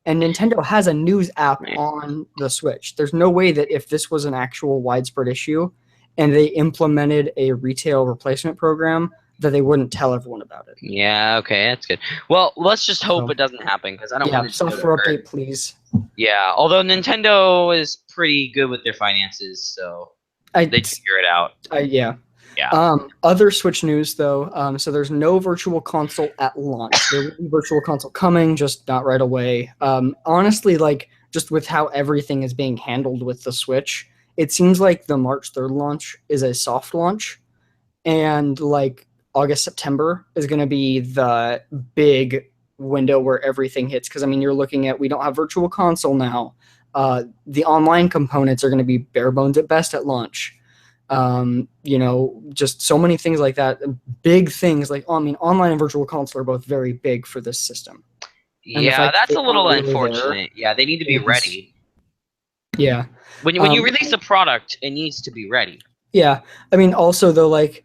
And Nintendo has a news app on the Switch. There's no way that if this was an actual widespread issue and they implemented a retail replacement program, that they wouldn't tell everyone about it. Yeah, okay, that's good. Well, let's just hope it doesn't happen, because I don't want to. Software update, please. Yeah, although Nintendo is pretty good with their finances, so they figure it out. Yeah. Other Switch news, though. So there's no virtual console at launch. There will be virtual console coming, just not right away. Honestly, like just with how everything is being handled with the Switch, it seems like the March 3rd launch is a soft launch, and like August, September is going to be the big window where everything hits. Because I mean, you're looking at, we don't have Virtual Console now. The online components are going to be bare bones at best at launch. You know, just so many things like that. Big things like, I mean, online and Virtual Console are both very big for this system. And the Yeah, fact that that's they a aren't little really there unfortunate. Yeah, they need to be is, ready. yeah. When you release a product, it needs to be ready. Yeah. I mean, also though, like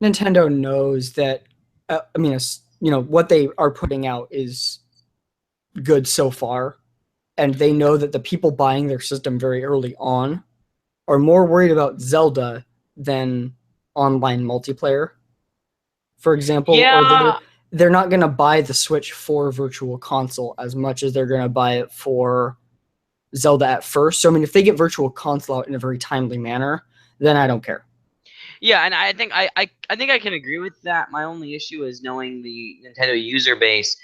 Nintendo knows that, I mean, you know, what they are putting out is good so far. And they know that the people buying their system very early on are more worried about Zelda than online multiplayer, for example, or Yeah, they're not going to buy the Switch for Virtual Console as much as they're going to buy it for Zelda at first. So I mean, if they get Virtual Console out in a very timely manner, then I don't care. yeah, and I think I think I can agree with that. My only issue is knowing the Nintendo user base.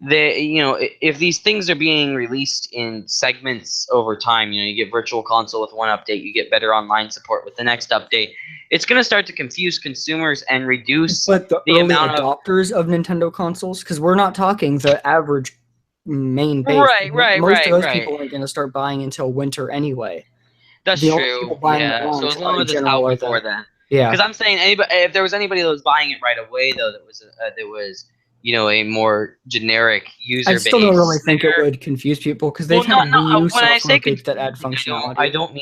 If these things are being released in segments over time, you get Virtual Console with one update, you get better online support with the next update. It's going to start to confuse consumers and reduce But the the early amount of adopters of Nintendo consoles, because we're not talking the average main base. Most of those right. people aren't going to start buying until winter anyway. That's The only people true. buying at Yeah. So launch as long in as it's general out are before then, yeah. because I'm saying anybody, if there was anybody that was buying it right away, though, that was a more generic user I still don't really base think it there. would confuse people because Well, they've had Wii U when I software say updates that add confusing, I functionality. don't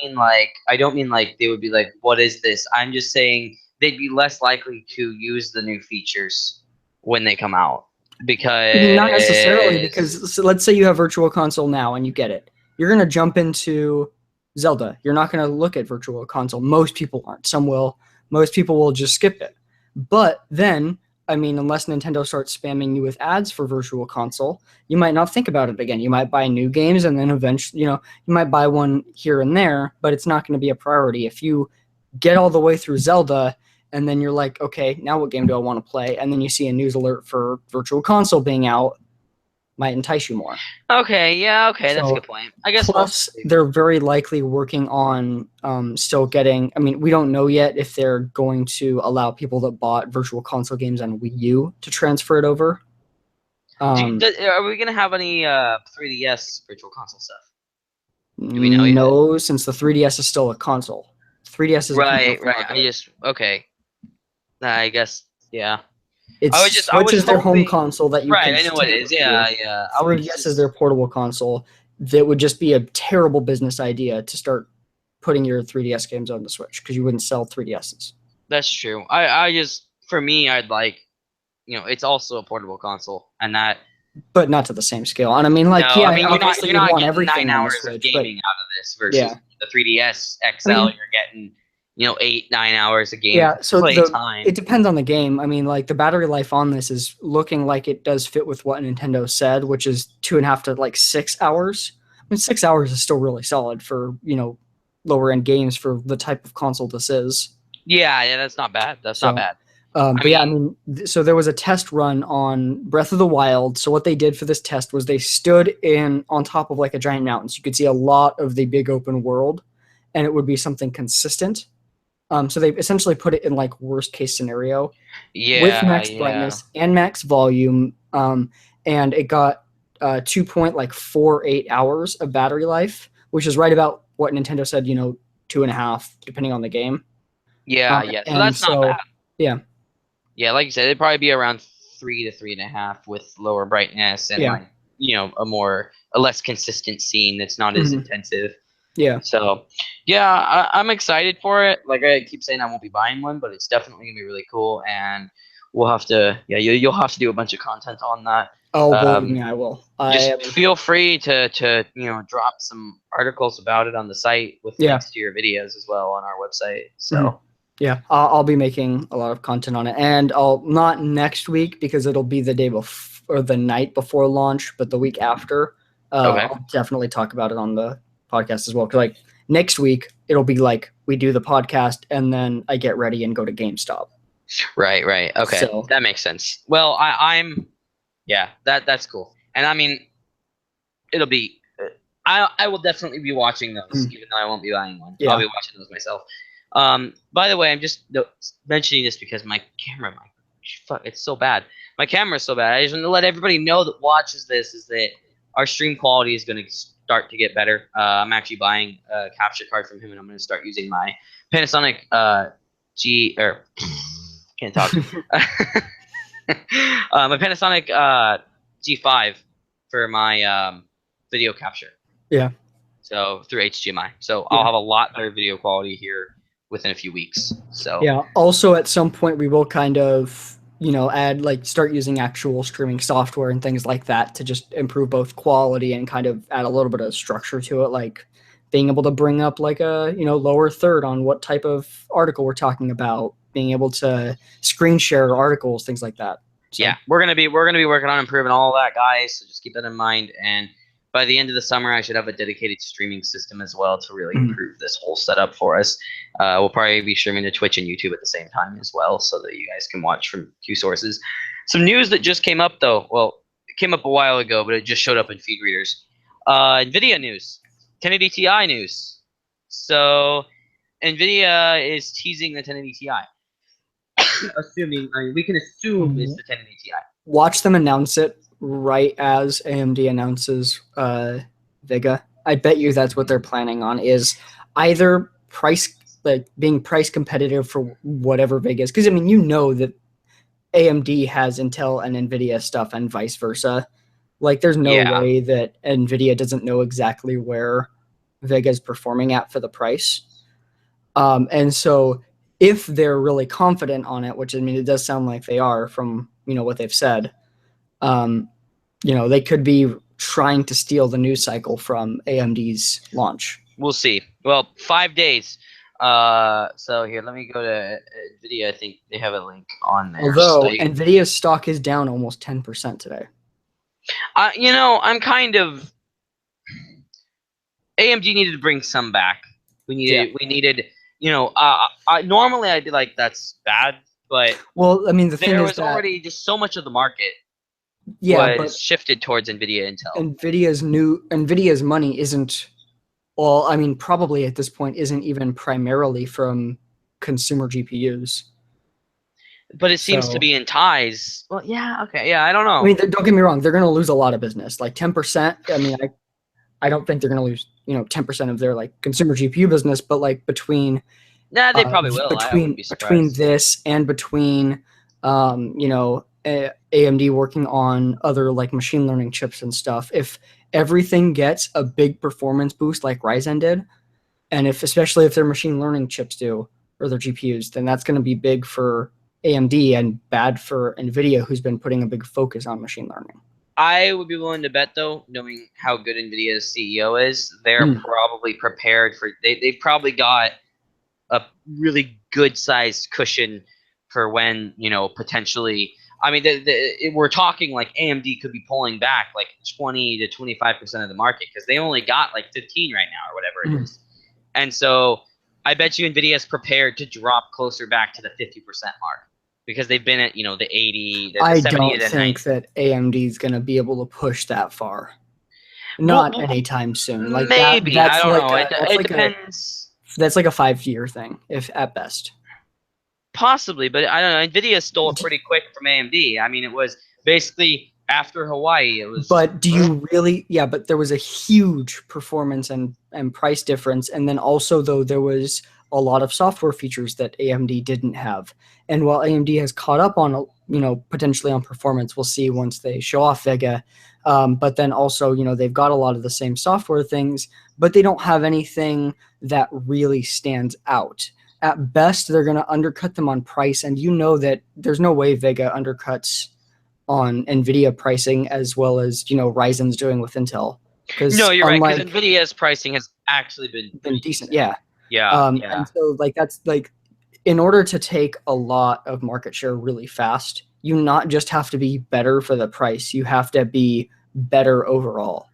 mean like they would be like, what is this? I'm just saying they'd be less likely to use the new features when they come out Not necessarily, because because so let's say you have Virtual Console now and you get it. You're going to jump into Zelda. You're not going to look at Virtual Console. Most people aren't. Some will. Most people will just skip it. But then, I mean, unless Nintendo starts spamming you with ads for Virtual Console, you might not think about it again. You might buy new games and then eventually, you might buy one here and there, but it's not going to be a priority. If you get all the way through Zelda and then you're like, okay, now what game do I want to play? And then you see a news alert for Virtual Console being out, might entice you more. okay, that's a good point. I guess Plus, they're very likely working on still getting. I mean, we don't know yet if they're going to allow people that bought Virtual Console games on Wii U to transfer it over. are we gonna have any 3DS Virtual Console stuff? Do we know yet? No, since the 3DS is still a console. 3DS is a coming off the Right. market. Okay. I guess yeah. I Switch was is their home hoping. console that you Right, can I know what take it is. with you. Yeah. 3DS is their portable console. That would just be a terrible business idea to start putting your 3DS games on the Switch because you wouldn't sell 3DSs. That's true. I just for me, I'd like it's also a portable console, and that. But not to the same scale. And I mean, like, No, yeah, I mean obviously you're you'd not want getting everything 9 on the hours of Switch, but gaming out of this versus yeah. the 3DS XL. I mean, You're getting 8-9 hours of game yeah, so play time. it depends on the game. I mean, like the battery life on this is looking like it does fit with what Nintendo said, which is 2.5 to like 6 hours. I mean, 6 hours is still really solid for lower end games for the type of console this is. Yeah, that's not bad. That's not bad. I mean, so there was a test run on Breath of the Wild. So what they did for this test was they stood on top of like a giant mountain. So you could see a lot of the big open world, and it would be something consistent. So they essentially put it in like worst case scenario with max brightness and max volume, and it got 2.48 hours of battery life, which is right about what Nintendo said. 2.5 depending on the game. Yeah. So that's not bad. Yeah. Yeah, like you said, it'd probably be around 3 to 3.5 with lower brightness and a less consistent scene that's not as intensive. Yeah. So, yeah, I'm excited for it. Like I keep saying, I won't be buying one, but it's definitely gonna be really cool, and we'll have to. Yeah, you'll have to do a bunch of content on that. Oh, believe me, I will. Just feel free to drop some articles about it on the site with links to your videos as well on our website. So. Yeah, I'll be making a lot of content on it, and I'll not next week because it'll be the day before or the night before launch, but the week after. Okay. I'll definitely talk about it on the podcast as well. Because like next week, it'll be like we do the podcast and then I get ready and go to GameStop. Right. Okay, So, that makes sense. Well, that's cool, and I mean, it'll be. I will definitely be watching those, even though I won't be buying one. Yeah. I'll be watching those myself. By the way, I'm just mentioning this because my camera mic fuck, it's so bad. My camera's so bad. I just want to let everybody know that watches this is that our stream quality is going to start to get better. I'm actually buying a capture card from him, and I'm going to start using my Panasonic can't talk. My Panasonic G5 for my video capture. Yeah. So through HDMI. So Yeah. I'll have a lot better video quality here within a few weeks. So yeah. Also, at some point, we will kind of, add start using actual streaming software and things like that to just improve both quality and kind of add a little bit of structure to it, like being able to bring up like a lower third on what type of article we're talking about, being able to screen share articles, things like that. So. Yeah, we're gonna be working on improving all that, guys. So just keep that in mind. And by the end of the summer, I should have a dedicated streaming system as well to really improve this whole setup for us. We'll probably be streaming to Twitch and YouTube at the same time as well, so that you guys can watch from two sources. Some news that just came up though. Well, it came up a while ago, but it just showed up in feed readers. NVIDIA news, 1080 Ti news. So NVIDIA is teasing the 1080 Ti. We can assume it's the 1080 Ti. Watch them announce it right as AMD announces Vega. I bet you that's what they're planning on, is either being price competitive for whatever Vega is. Because I mean, that AMD has Intel and NVIDIA stuff and vice versa. Like, there's no way that NVIDIA doesn't know exactly where Vega is performing at for the price. And so if they're really confident on it, which I mean, it does sound like they are from what they've said, they could be trying to steal the news cycle from AMD's launch. We'll see. Well, 5 days. So here, let me go to NVIDIA. I think they have a link on there. Although NVIDIA's stock is down almost 10% today. I'm kind of. AMD needed to bring some back. We needed. Normally I'd be like, that's bad, but well, I mean, there was already just so much of the market. Was shifted towards NVIDIA Intel. NVIDIA's money isn't. Well, I mean, probably at this point isn't even primarily from consumer GPUs. But it seems to be in ties. Well, yeah, okay, yeah, I don't know. I mean, don't get me wrong; they're going to lose a lot of business, like 10%. I mean, I don't think they're going to lose 10% of their consumer GPU business, but between they probably will. Between this and between AMD working on other machine learning chips and stuff, if everything gets a big performance boost like Ryzen did, and especially if their machine learning chips do, or their GPUs, then that's going to be big for AMD and bad for NVIDIA, who's been putting a big focus on machine learning. I would be willing to bet, though, knowing how good NVIDIA's CEO is, they're probably prepared for. They've probably got a really good sized cushion for when potentially. I mean, we're talking AMD could be pulling back 20 to 25% of the market, because they only got 15 right now or whatever it is, and so I bet you NVIDIA is prepared to drop closer back to the 50% mark, because they've been at the 80, the 70, I don't think that AMD is going to be able to push that far. Not anytime soon. Maybe I don't know. It depends. That's like a 5-year thing, if at best. Possibly, but I don't know. NVIDIA stole it pretty quick from AMD. I mean, it was basically after Hawaii. It was. But do you really? Yeah, but there was a huge performance and price difference, and then also though there was a lot of software features that AMD didn't have. And while AMD has caught up on potentially on performance, we'll see once they show off Vega. But then also they've got a lot of the same software things, but they don't have anything that really stands out. At best, they're going to undercut them on price, and that there's no way Vega undercuts on NVIDIA pricing as well as Ryzen's doing with Intel. No, you're right, because NVIDIA's pricing has actually been decent. Yeah. And so that's in order to take a lot of market share really fast, you not just have to be better for the price, you have to be better overall.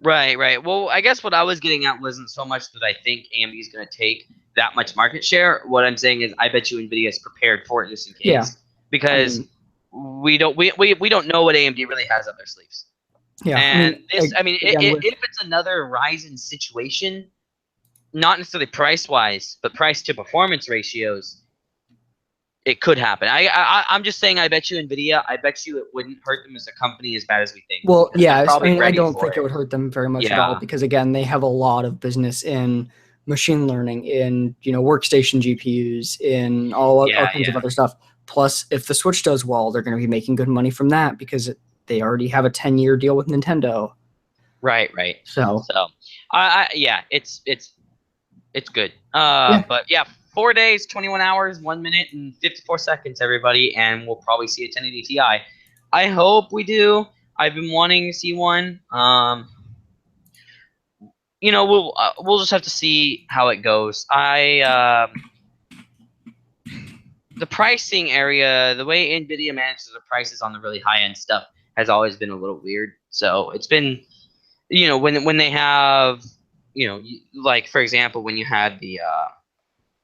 Right. Well, I guess what I was getting at wasn't so much that I think AMD is going to take that much market share. What I'm saying is, I bet you NVIDIA is prepared for it just in case, because we don't know what AMD really has up their sleeves. Yeah, and if it's another Ryzen situation, not necessarily price wise, but price to performance ratios, it could happen. I'm just saying. I bet you Nvidia. I bet you it wouldn't hurt them as a company as bad as we think. Well, Because they're yeah, I probably mean, I ready don't for think it it. would hurt them very much at all Yeah. because again, they have a lot of business in machine learning, in workstation GPUs, in all Yeah. kinds of Yeah. other stuff. Plus, if the Switch does well, they're going to be making good money from that because they already have a 10-year deal with Nintendo. Right. Right. So, So, yeah, it's good. yeah, But yeah, 4 days, 21 hours, 1 minute, and 54 seconds, everybody, and we'll probably see a 1080 Ti. I hope we do. I've been wanting to see one. We'll just have to see how it goes. The pricing area, the way Nvidia manages the prices on the really high end stuff has always been a little weird. So it's been, when they have, like for example, when you had the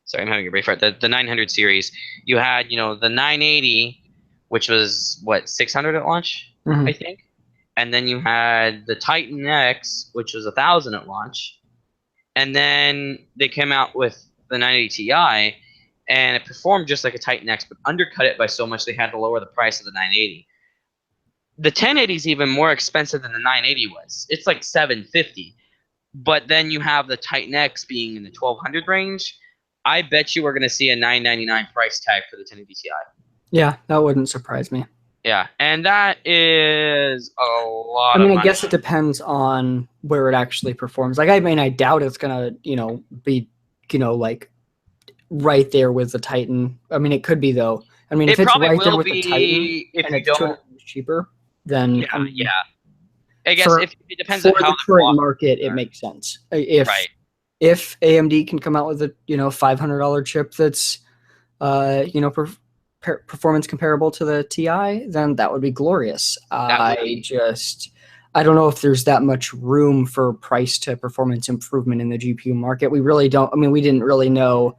sorry, I'm having a brain fart. The 900 series, you had, the 980, which was what, 600 at launch, I mhm. think, and then you had the Titan X, which was 1,000 at launch, and then they came out with the 980 Ti, and it performed just like a Titan X, but undercut it by so much they had to lower the price of the 980. The 1080 is even more expensive than the 980 was. It's like 750. But then you have the Titan X being in the 1,200 range. I bet you we're going to see a 999 price tag for the 1080 Ti. Yeah, that wouldn't surprise me. Yeah, and that is a I lot of mean, I money. guess it depends on where it actually performs. Like, I mean, I doubt it's gonna, be, like right there with the Titan. I mean, it could be though. I mean, if It it's probably right there will with the Titan be if and you it's 200 don't. cheaper, then Yeah, I mean, yeah. I guess for if it depends for on how the the current clock market, it are. makes sense. If Right. AMD can come out with a $500 chip that's performance comparable to the Ti, then that would be glorious. That would be. I don't know if there's that much room for price to performance improvement in the GPU market. We really don't. I mean, we didn't really know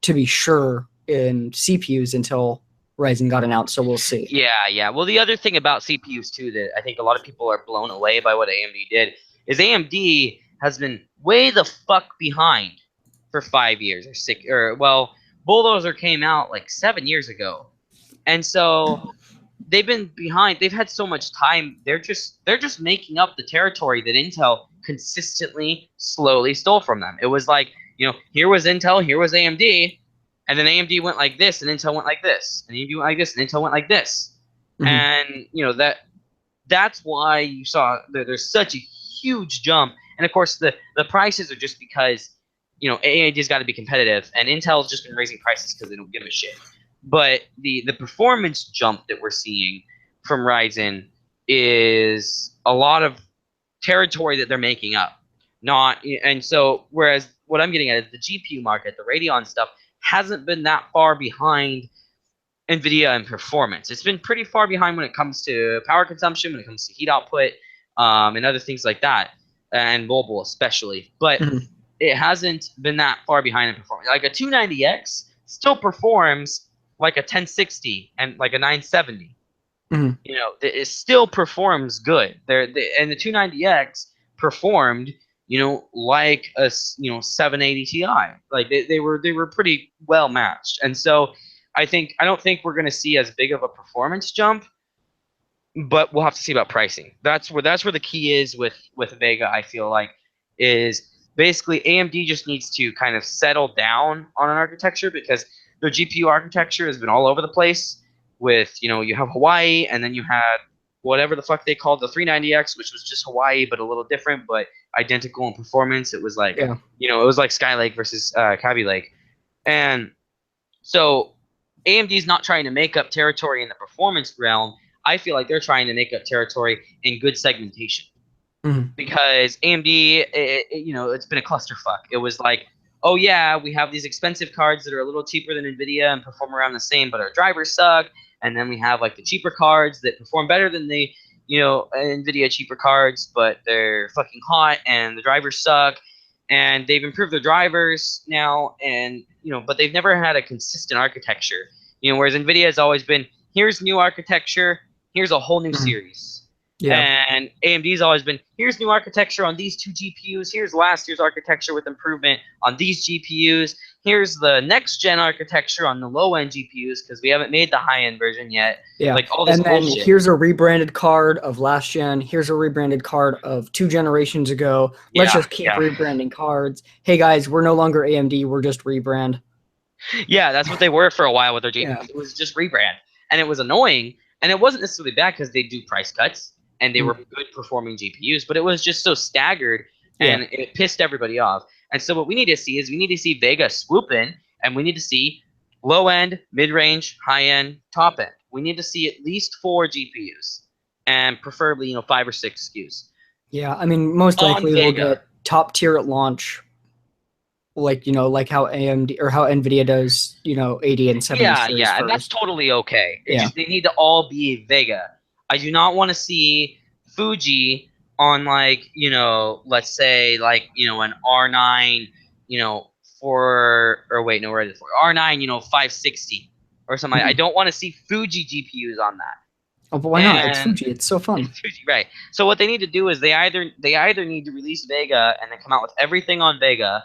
to be sure in CPUs until Ryzen got announced, so we'll see. Yeah, yeah. Well, the other thing about CPUs too that I think a lot of people are blown away by what AMD did is AMD has been way the fuck behind for 5 years or six, or well, Bulldozer came out like 7 years ago, and so they've been behind. They've had so much time. They're just making up the territory that Intel consistently, slowly stole from them. It was like, here was Intel, here was AMD, and then AMD went like this, and Intel went like this, and AMD went like this, and Intel went like this, Mhm. and that's why you saw there's such a huge jump. And of course, the prices are just because AMD's got to be competitive, and Intel's just been raising prices because they don't give a shit. But the performance jump that we're seeing from Ryzen is a lot of territory that they're making up. Not and so whereas what I'm getting at is the GPU market, the Radeon stuff hasn't been that far behind NVIDIA in performance. It's been pretty far behind when it comes to power consumption, when it comes to heat output, and other things like that, and mobile especially. But Mhm. it hasn't been that far behind in performance. Like a 290X still performs like a 1060 and like a 970. Mhm. It still performs good. And the 290X performed, like a 780 Ti. Like they were pretty well matched. And so I don't think we're going to see as big of a performance jump, but we'll have to see about pricing. That's where the key is with Vega. I feel like is basically AMD just needs to kind of settle down on an architecture because their GPU architecture has been all over the place. With you have Hawaii, and then you had whatever the fuck they called the 390X, which was just Hawaii but a little different, but identical in performance. It was like Yeah. it was like Skylake versus Kaby Lake, and so AMD's not trying to make up territory in the performance realm. I feel like they're trying to make up territory in good segmentation Mhm. because AMD, it's been a clusterfuck. It was like, oh yeah, we have these expensive cards that are a little cheaper than Nvidia and perform around the same, but our drivers suck. And then we have like the cheaper cards that perform better than the, Nvidia cheaper cards, but they're fucking hot and the drivers suck. And they've improved their drivers now, and but they've never had a consistent architecture. Whereas Nvidia has always been, here's new architecture, here's a whole new Mhm. series. Yeah. And AMD's always been, here's new architecture on these two GPUs. Here's last year's architecture with improvement on these GPUs. Here's the next gen architecture on the low end GPUs because we haven't made the high end version yet. Yeah. Like all this and then bullshit. here's a rebranded card of last gen. Here's a rebranded card of 2 generations ago. Let's Yeah, just keep rebranding cards. Hey guys, we're no longer AMD. We're just rebrand. Yeah, that's what they were for a while with their GPUs. Yeah. It was just rebrand, and it was annoying. And it wasn't necessarily bad because they do price cuts and they were good performing GPUs, but it was just so staggered and it pissed everybody off. And so what we need to see is we need to see Vega swoop in, and we need to see low end, mid range, high end, top end. We need to see at least 4 GPUs, and preferably 5 or 6 SKUs. Yeah, I mean, most On likely we'll Vega. get top tier at launch, like like how AMD or how Nvidia does, 80 and 70 series Yeah, and that's first. totally okay. It Yeah. just they need to all be Vega. I do not want to see Fuji on let's say an R9, where is it for? R9, 560 or something. I don't want to see Fuji GPUs on that. Oh, but why not? It's And Fuji. It's so fun. it's Fuji, right? So what they need to do is they either need to release Vega and then come out with everything on Vega,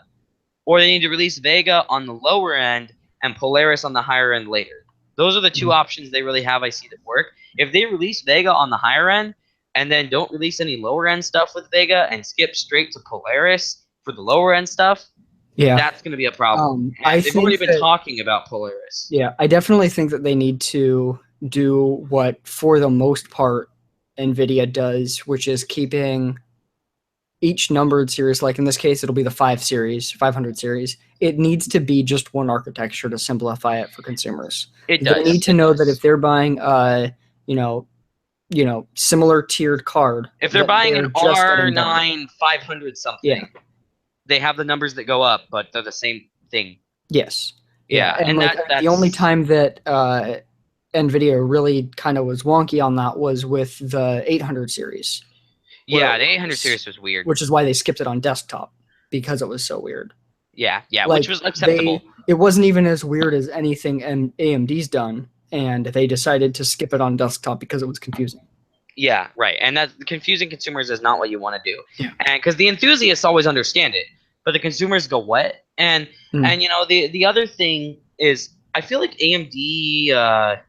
or they need to release Vega on the lower end and Polaris on the higher end later. Those are the 2 options they really have I see that work. If they release Vega on the higher end and then don't release any lower end stuff with Vega and skip straight to Polaris for the lower end stuff, that's going to be a problem. They've already been talking about Polaris. Yeah, I definitely think that they need to do what, for the most part, NVIDIA does, which is keeping each numbered series, like in this case, it'll be the 500 series. It needs to be just one architecture to simplify it for consumers. It does. They need to know that if they're buying similar tiered card, if they're buying an R9 500 something, they have the numbers that go up, but they're the same thing. Yes. Yeah, and that's the only time that NVIDIA really kind of was wonky on that was with the 800 series. Yeah, the 800 series was weird. Which is why they skipped it on desktop, because it was so weird. Yeah, which was acceptable. It wasn't even as weird as anything AMD's done, and they decided to skip it on desktop because it was confusing. Yeah, right. And that confusing consumers is not what you want to do. Yeah. And because the enthusiasts always understand it, but the consumers go, what? And the other thing is, I feel like AMD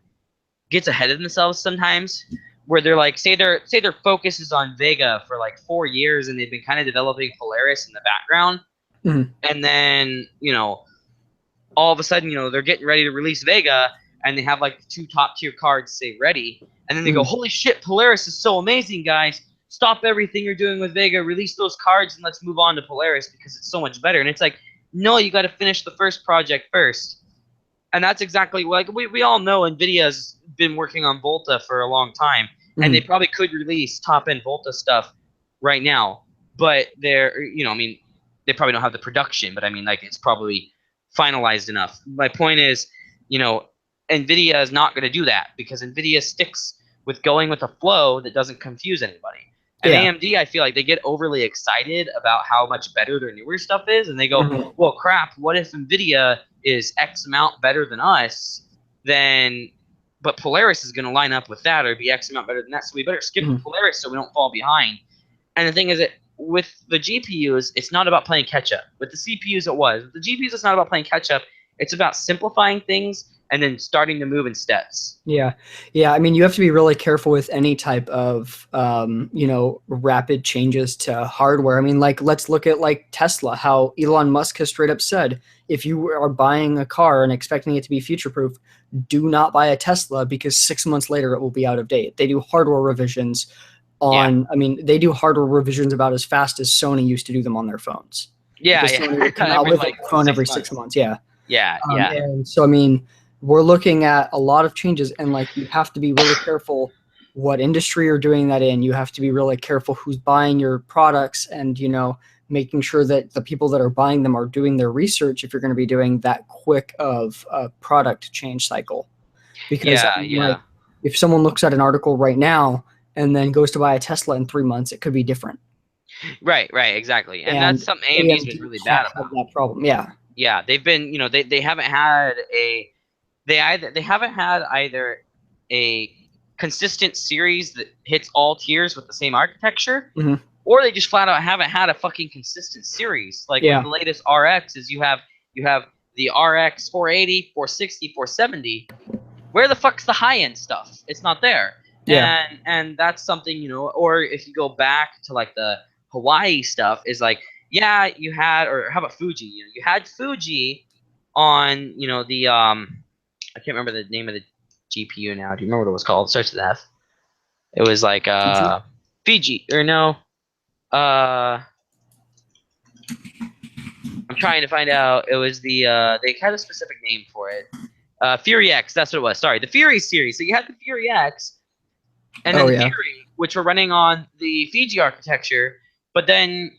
gets ahead of themselves sometimes, where they're like, say their focus is on Vega for like 4 years, and they've been kind of developing Polaris in the background, and then all of a sudden they're getting ready to release Vega, and they have like 2 top tier cards say ready, and then they go, holy shit, Polaris is so amazing, guys! Stop everything you're doing with Vega, release those cards, and let's move on to Polaris because it's so much better. And it's like, no, you got to finish the first project first. And that's exactly like we all know NVIDIA's been working on Volta for a long time, and they probably could release top end Volta stuff right now, but they're they probably don't have the production, but I mean, like, it's probably finalized enough. My point is, NVIDIA is not going to do that because NVIDIA sticks with going with a flow that doesn't confuse anybody. And AMD, I feel like they get overly excited about how much better their newer stuff is, and they go, well, crap, what if NVIDIA is X amount better than us, but Polaris is going to line up with that or be X amount better than that, so we better skip Polaris so we don't fall behind. And the thing is that with the GPUs, it's not about playing catch-up. With the CPUs, it was. With the GPUs, it's not about playing catch-up. It's about simplifying things and then starting to move in steps. Yeah. I mean, you have to be really careful with any type of, rapid changes to hardware. I mean, like, let's look at like Tesla, how Elon Musk has straight up said, if you are buying a car and expecting it to be future-proof, do not buy a Tesla because 6 months later it will be out of date. They do hardware revisions they do hardware revisions about as fast as Sony used to do them on their phones. Sony would come out with a phone every 6 months. And so, I mean, we're looking at a lot of changes, and like, you have to be really careful what industry you're doing that in. You have to be really careful who's buying your products, and making sure that the people that are buying them are doing their research if you're going to be doing that quick of a product change cycle. Because like, if someone looks at an article right now and then goes to buy a Tesla in 3 months, it could be different. Right, exactly. And that's something AMD's been really bad about. That problem. Yeah, they've been, they haven't had either a consistent series that hits all tiers with the same architecture, Mm-hmm. or they just flat out haven't had a fucking consistent series. Like with the latest RX, is you have the RX 480, 460, 470. Where the fuck's the high end stuff? It's not there. Yeah. And that's something, you know. Or if you go back to like the Hawaii stuff, is like, yeah, you had, or how about Fuji? You know, you had Fuji on, you know, the I can't remember the name of the GPU now. Do you remember what it was called? It starts with F. It was like Fiji, or no. I'm trying to find out. It was the they had a specific name for it. Fury X, that's what it was. Sorry, the Fury series. So you had the Fury X, and then Fury, which were running on the Fiji architecture, but then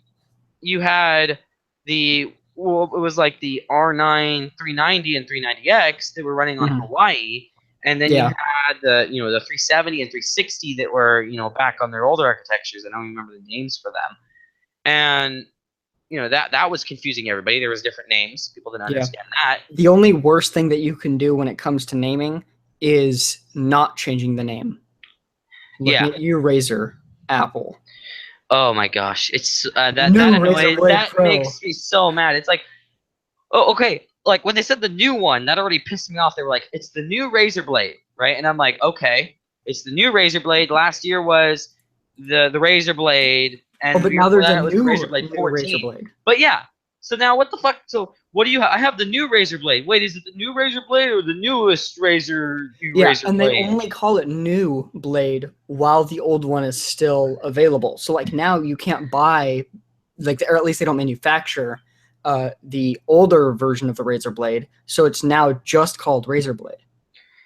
you had it was like the R9 390 and 390X that were running on Hawaii, and then you had the, you know, the 370 and 360 that were, you know, back on their older architectures. I don't remember the names for them, and you know, that was confusing everybody. There was different names. People didn't understand that. The only worst thing that you can do when it comes to naming is not changing the name. Looking at you, Razer, Apple. Oh my gosh, it's that annoys, that makes me so mad. It's like, oh, okay, like when they said the new one, that already pissed me off. They were like, it's the new Razer Blade, right? And I'm like, okay, it's the new Razer Blade. Last year was the Razer Blade, and but now there's a new Razer Blade 14. Razer Blade. But yeah, so now what the fuck? So what do you have? I have the new Razer Blade. Wait, is it the new Razer Blade or the newest Razer Razer and Blade? they only call it new Blade while the old one is still available. So like now you can't buy, like, or at least they don't manufacture the older version of the Razer Blade. So it's now just called Razer Blade.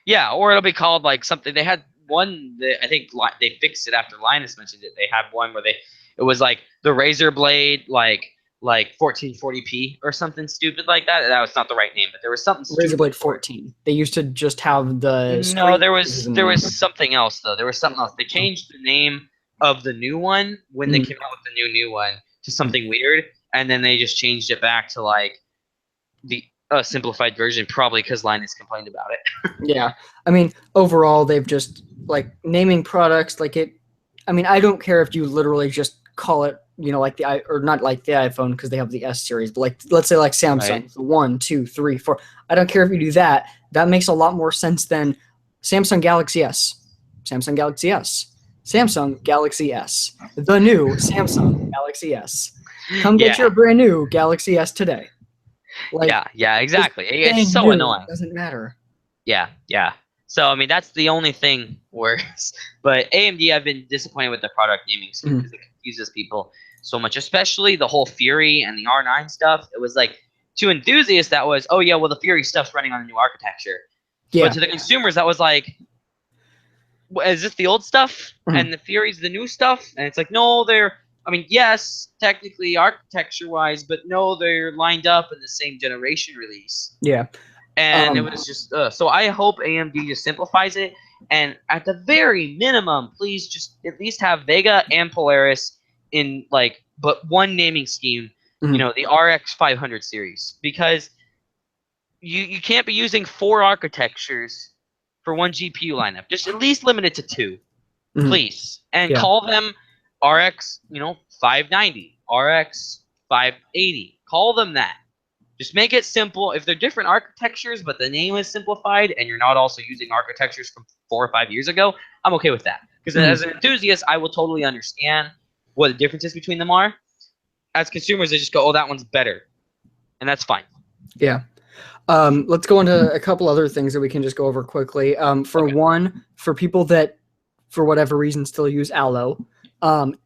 Yeah, or it'll be called like something. They had one that I think they fixed it after Linus mentioned it. They had one where it was like the Razer Blade like 1440p or something stupid like that. That was not the right name, but there was something stupid. Razer Blade 14. They used to just have the. No, there was something else though. There was something else. They changed the name of the new one when they came out with the new one to something weird, and then they just changed it back to like the simplified version, probably because Linus complained about it. Yeah, I mean, overall, they've just like naming products like it. I mean, I don't care if you literally just call it, you know, like or not like the iPhone because they have the S series, but like let's say like Samsung, the 1, 2, 3, 4. I don't care if you do that. That makes a lot more sense than Samsung Galaxy S, Samsung Galaxy S, Samsung Galaxy S, the new Samsung Galaxy S. Come get your brand new Galaxy S today. Like, yeah, exactly. It's so annoying. It doesn't matter. Yeah. So I mean, that's the only thing worse. But AMD, I've been disappointed with the product naming scheme because it confuses people so much, especially the whole Fury and the R9 stuff. It was like, to enthusiasts, that was, oh yeah, well the Fury stuff's running on a new architecture. Yeah. But to the consumers, that was like, is this the old stuff and the Fury's the new stuff? And it's like, no, I mean, yes, technically architecture-wise, but no, they're lined up in the same generation release. Yeah. And it was just so I hope AMD just simplifies it, and at the very minimum, please just at least have Vega and Polaris in but one naming scheme. You know, the RX 500 series, because you can't be using 4 architectures for one GPU lineup. Just at least limit it to 2, please, and call them RX 590, RX 580. Call them that. Just make it simple. If they're different architectures, but the name is simplified, and you're not also using architectures from 4 or 5 years ago, I'm okay with that. Because as an enthusiast, I will totally understand what the differences between them are. As consumers, they just go, oh, that one's better. And that's fine. Yeah. Let's go into a couple other things that we can just go over quickly. One, for people that, for whatever reason, still use Allo,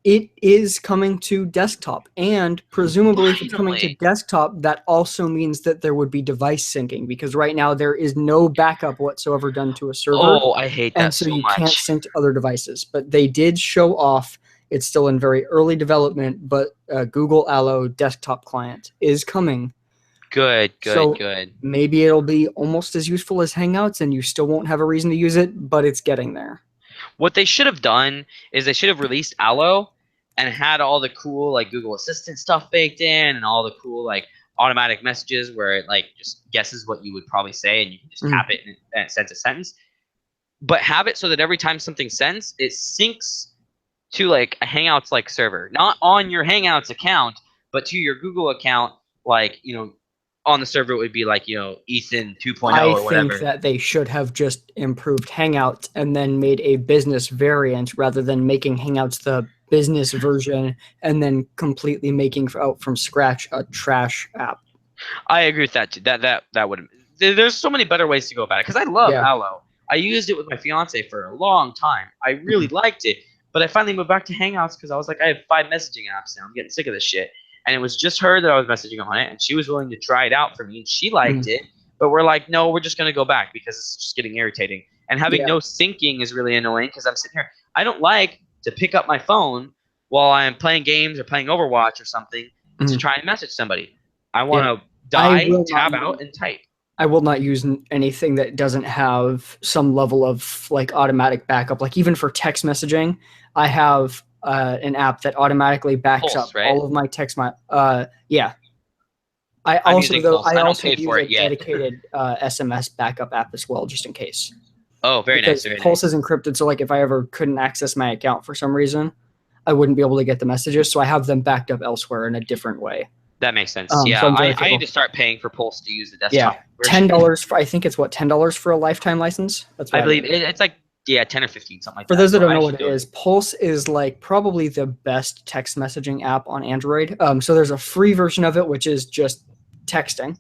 it is coming to desktop, and presumably if it's coming to desktop, that also means that there would be device syncing, because right now there is no backup whatsoever done to a server. Oh, I hate that so much. And so you can't sync to other devices. But they did show off, it's still in very early development, but Google Allo desktop client is coming. Good. Maybe it'll be almost as useful as Hangouts, and you still won't have a reason to use it, but it's getting there. What they should have done is they should have released Allo and had all the cool like Google Assistant stuff baked in, and all the cool like automatic messages where it like just guesses what you would probably say, and you can just tap it and it sends a sentence. but have it so that every time something sends, it syncs to like a Hangouts like server, not on your Hangouts account, but to your Google account. Like, on the server it would be like, Ethan 2.0 I or think whatever. that they should have just improved Hangouts and then made a business variant rather than making Hangouts the business version and then completely making out from scratch a trash app. I agree with that too. That would. There's so many better ways to go about it because I love Yeah. Allo. I used it with my fiance for a long time. I really liked it, but I finally moved back to Hangouts because I was like, I have 5 messaging apps now. I'm getting sick of this shit. And it was just her that I was messaging on it, and she was willing to try it out for me, and she liked it. But we're like, no, we're just gonna go back because it's just getting irritating. And having Yeah. no syncing is really annoying because I'm sitting here. I don't like to pick up my phone while I'm playing games or playing Overwatch or something to try and message somebody. I want Yeah. to I die, will tab not out, and type. I will not use anything that doesn't have some level of like automatic backup. Like even for text messaging, I have an app that automatically backs Pulse, up right? all of my text. Yeah. I'm using Pulse. I I don't also pay use for a it yet. dedicated SMS backup app as well, just in case. Oh, very nice, Because very Pulse is nice. encrypted, so like if I ever couldn't access my account for some reason, I wouldn't be able to get the messages. So I have them backed up elsewhere in a different way. That makes sense. So Yeah, I'm very I need careful. to start paying for Pulse to use the Yeah, desktop version. $10 for I think it's what $10 for a lifetime license. That's I what I believe believe. it's like 10 or 15, something like For that. those that So don't I know what should it do it. is, Pulse is like probably the best text messaging app on Android. So there's a free version of it, which is just texting,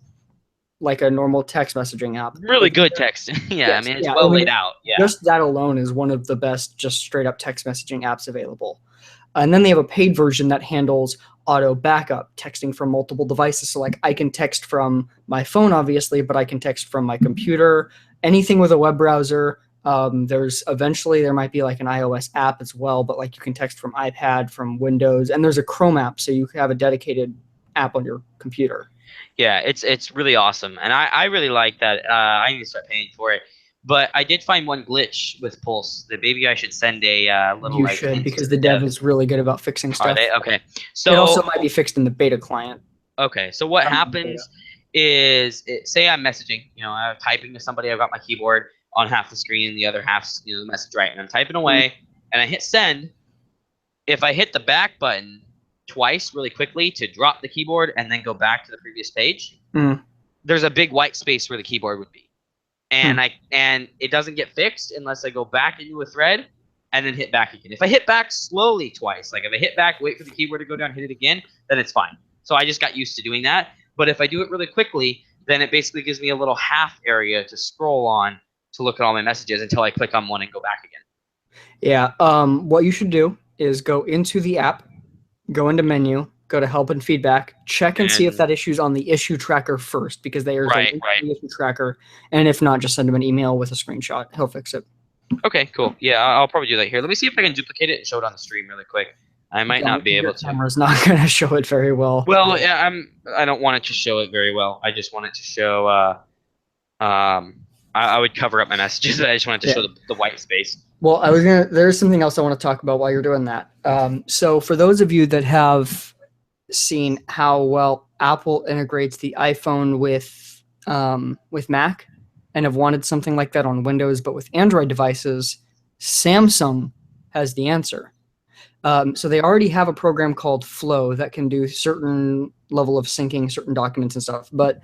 like a normal text messaging app. Really But good text. Yeah, I yes, mean it's yeah, I well mean laid out. Yeah. just that alone is one of the best, just straight up text messaging apps available. And then they have a paid version that handles auto backup, texting from multiple devices. So like I can text from my phone, obviously, but I can text from my computer, anything with a web browser. There might be like an iOS app as well, but like you can text from iPad, from Windows, and there's a Chrome app, so you have a dedicated app on your computer. Yeah, it's really awesome, and I really like that. I need to start paying for it, but I did find one glitch with Pulse that maybe I should send a little You like should, hint to because the the dev dev. is really good about fixing Are they stuff. okay? It also So might be fixed in the beta client. okay, so what I'm on beta. happens is, say I'm messaging, I'm typing to somebody. I've got my keyboard on half the screen, and the other half's the message right, and I'm typing away, and I hit send. If I hit the back button twice really quickly to drop the keyboard and then go back to the previous page, Mm. there's a big white space where the keyboard would be. Hmm. And it doesn't get fixed unless I go back into a thread and then hit back again. If I hit back slowly twice, like if I hit back, wait for the keyboard to go down, hit it again, then it's fine. So I just got used to doing that. But if I do it really quickly, then it basically gives me a little half area to scroll on to look at all my messages until I click on one and go back again. Yeah. What you should do is go into the app, go into menu, go to help and feedback, check and see if And that issue's on the issue tracker first, because there's a link right. to the issue tracker. And if not, just send him an email with a screenshot. He'll fix it. Okay, cool. Yeah, I'll probably do that here. Let me see if I can duplicate it and show it on the stream really quick. I might not Don't, be your able to. camera's not going to show it very well. Well, yeah, I don't want it to show it very well. I just want it to show. I would cover up my messages. I just wanted to show the white space. Well, there's something else I want to talk about while you're doing that. So for those of you that have seen how well Apple integrates the iPhone with Mac and have wanted something like that on Windows, but with Android devices, Samsung has the answer. So they already have a program called Flow that can do certain level of syncing certain documents and stuff. But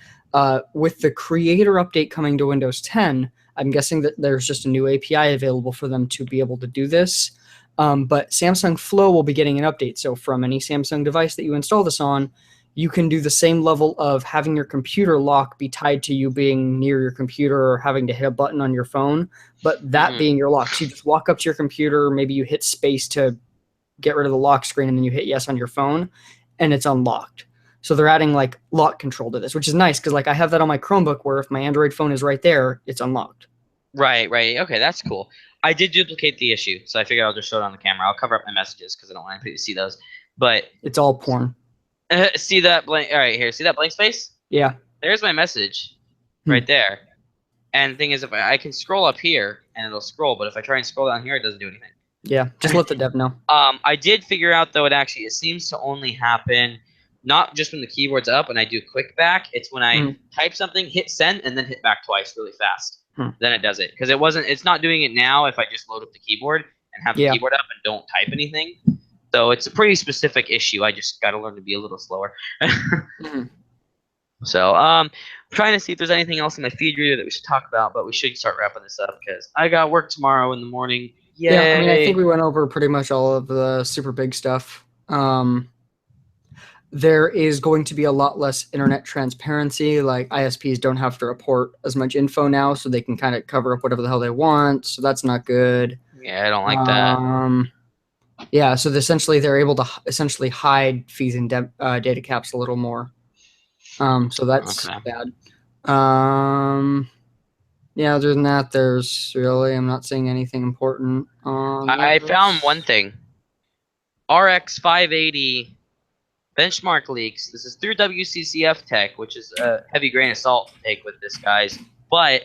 with the Creator update coming to Windows 10, I'm guessing that there's just a new API available for them to be able to do this. But Samsung Flow will be getting an update. So from any Samsung device that you install this on, you can do the same level of having your computer lock be tied to you being near your computer or having to hit a button on your phone, but that being your lock. So you just walk up to your computer, maybe you hit space to get rid of the lock screen, and then you hit yes on your phone, and it's unlocked. So they're adding like lock control to this, which is nice because like I have that on my Chromebook where if my Android phone is right there, it's unlocked. Right. Okay, that's cool. I did duplicate the issue, so I figured I'll just show it on the camera. I'll cover up my messages because I don't want anybody to see those. But it's all porn. See that blank? All right, here. See that blank space? Yeah. There's my message, right there. And the thing is, if I can scroll up here and it'll scroll, but if I try and scroll down here, it doesn't do anything. Yeah, just let the dev know. I did figure out though it seems to only happen not just when the keyboard's up and I do quick back. It's when I type something, hit send, and then hit back twice really fast. then it does it. Because it's not doing it now if I just load up the keyboard and have the keyboard up and don't type anything. So it's a pretty specific issue. I just got to learn to be a little slower. So, trying to see if there's anything else in my feed reader that we should talk about, but we should start wrapping this up because I got work tomorrow in the morning. Yay. Yeah, I mean, I think we went over pretty much all of the super big stuff. There is going to be a lot less internet transparency. Like ISPs don't have to report as much info now, so they can kind of cover up whatever the hell they want. So that's not good. Yeah, I don't like that. Yeah, so essentially they're able to essentially hide fees and data caps a little more. So that's bad. Yeah, other than that, I'm not seeing anything important. I found one thing. RX 580 benchmark leaks. This is through WCCF Tech, which is a heavy grain of salt to take with this, guys. But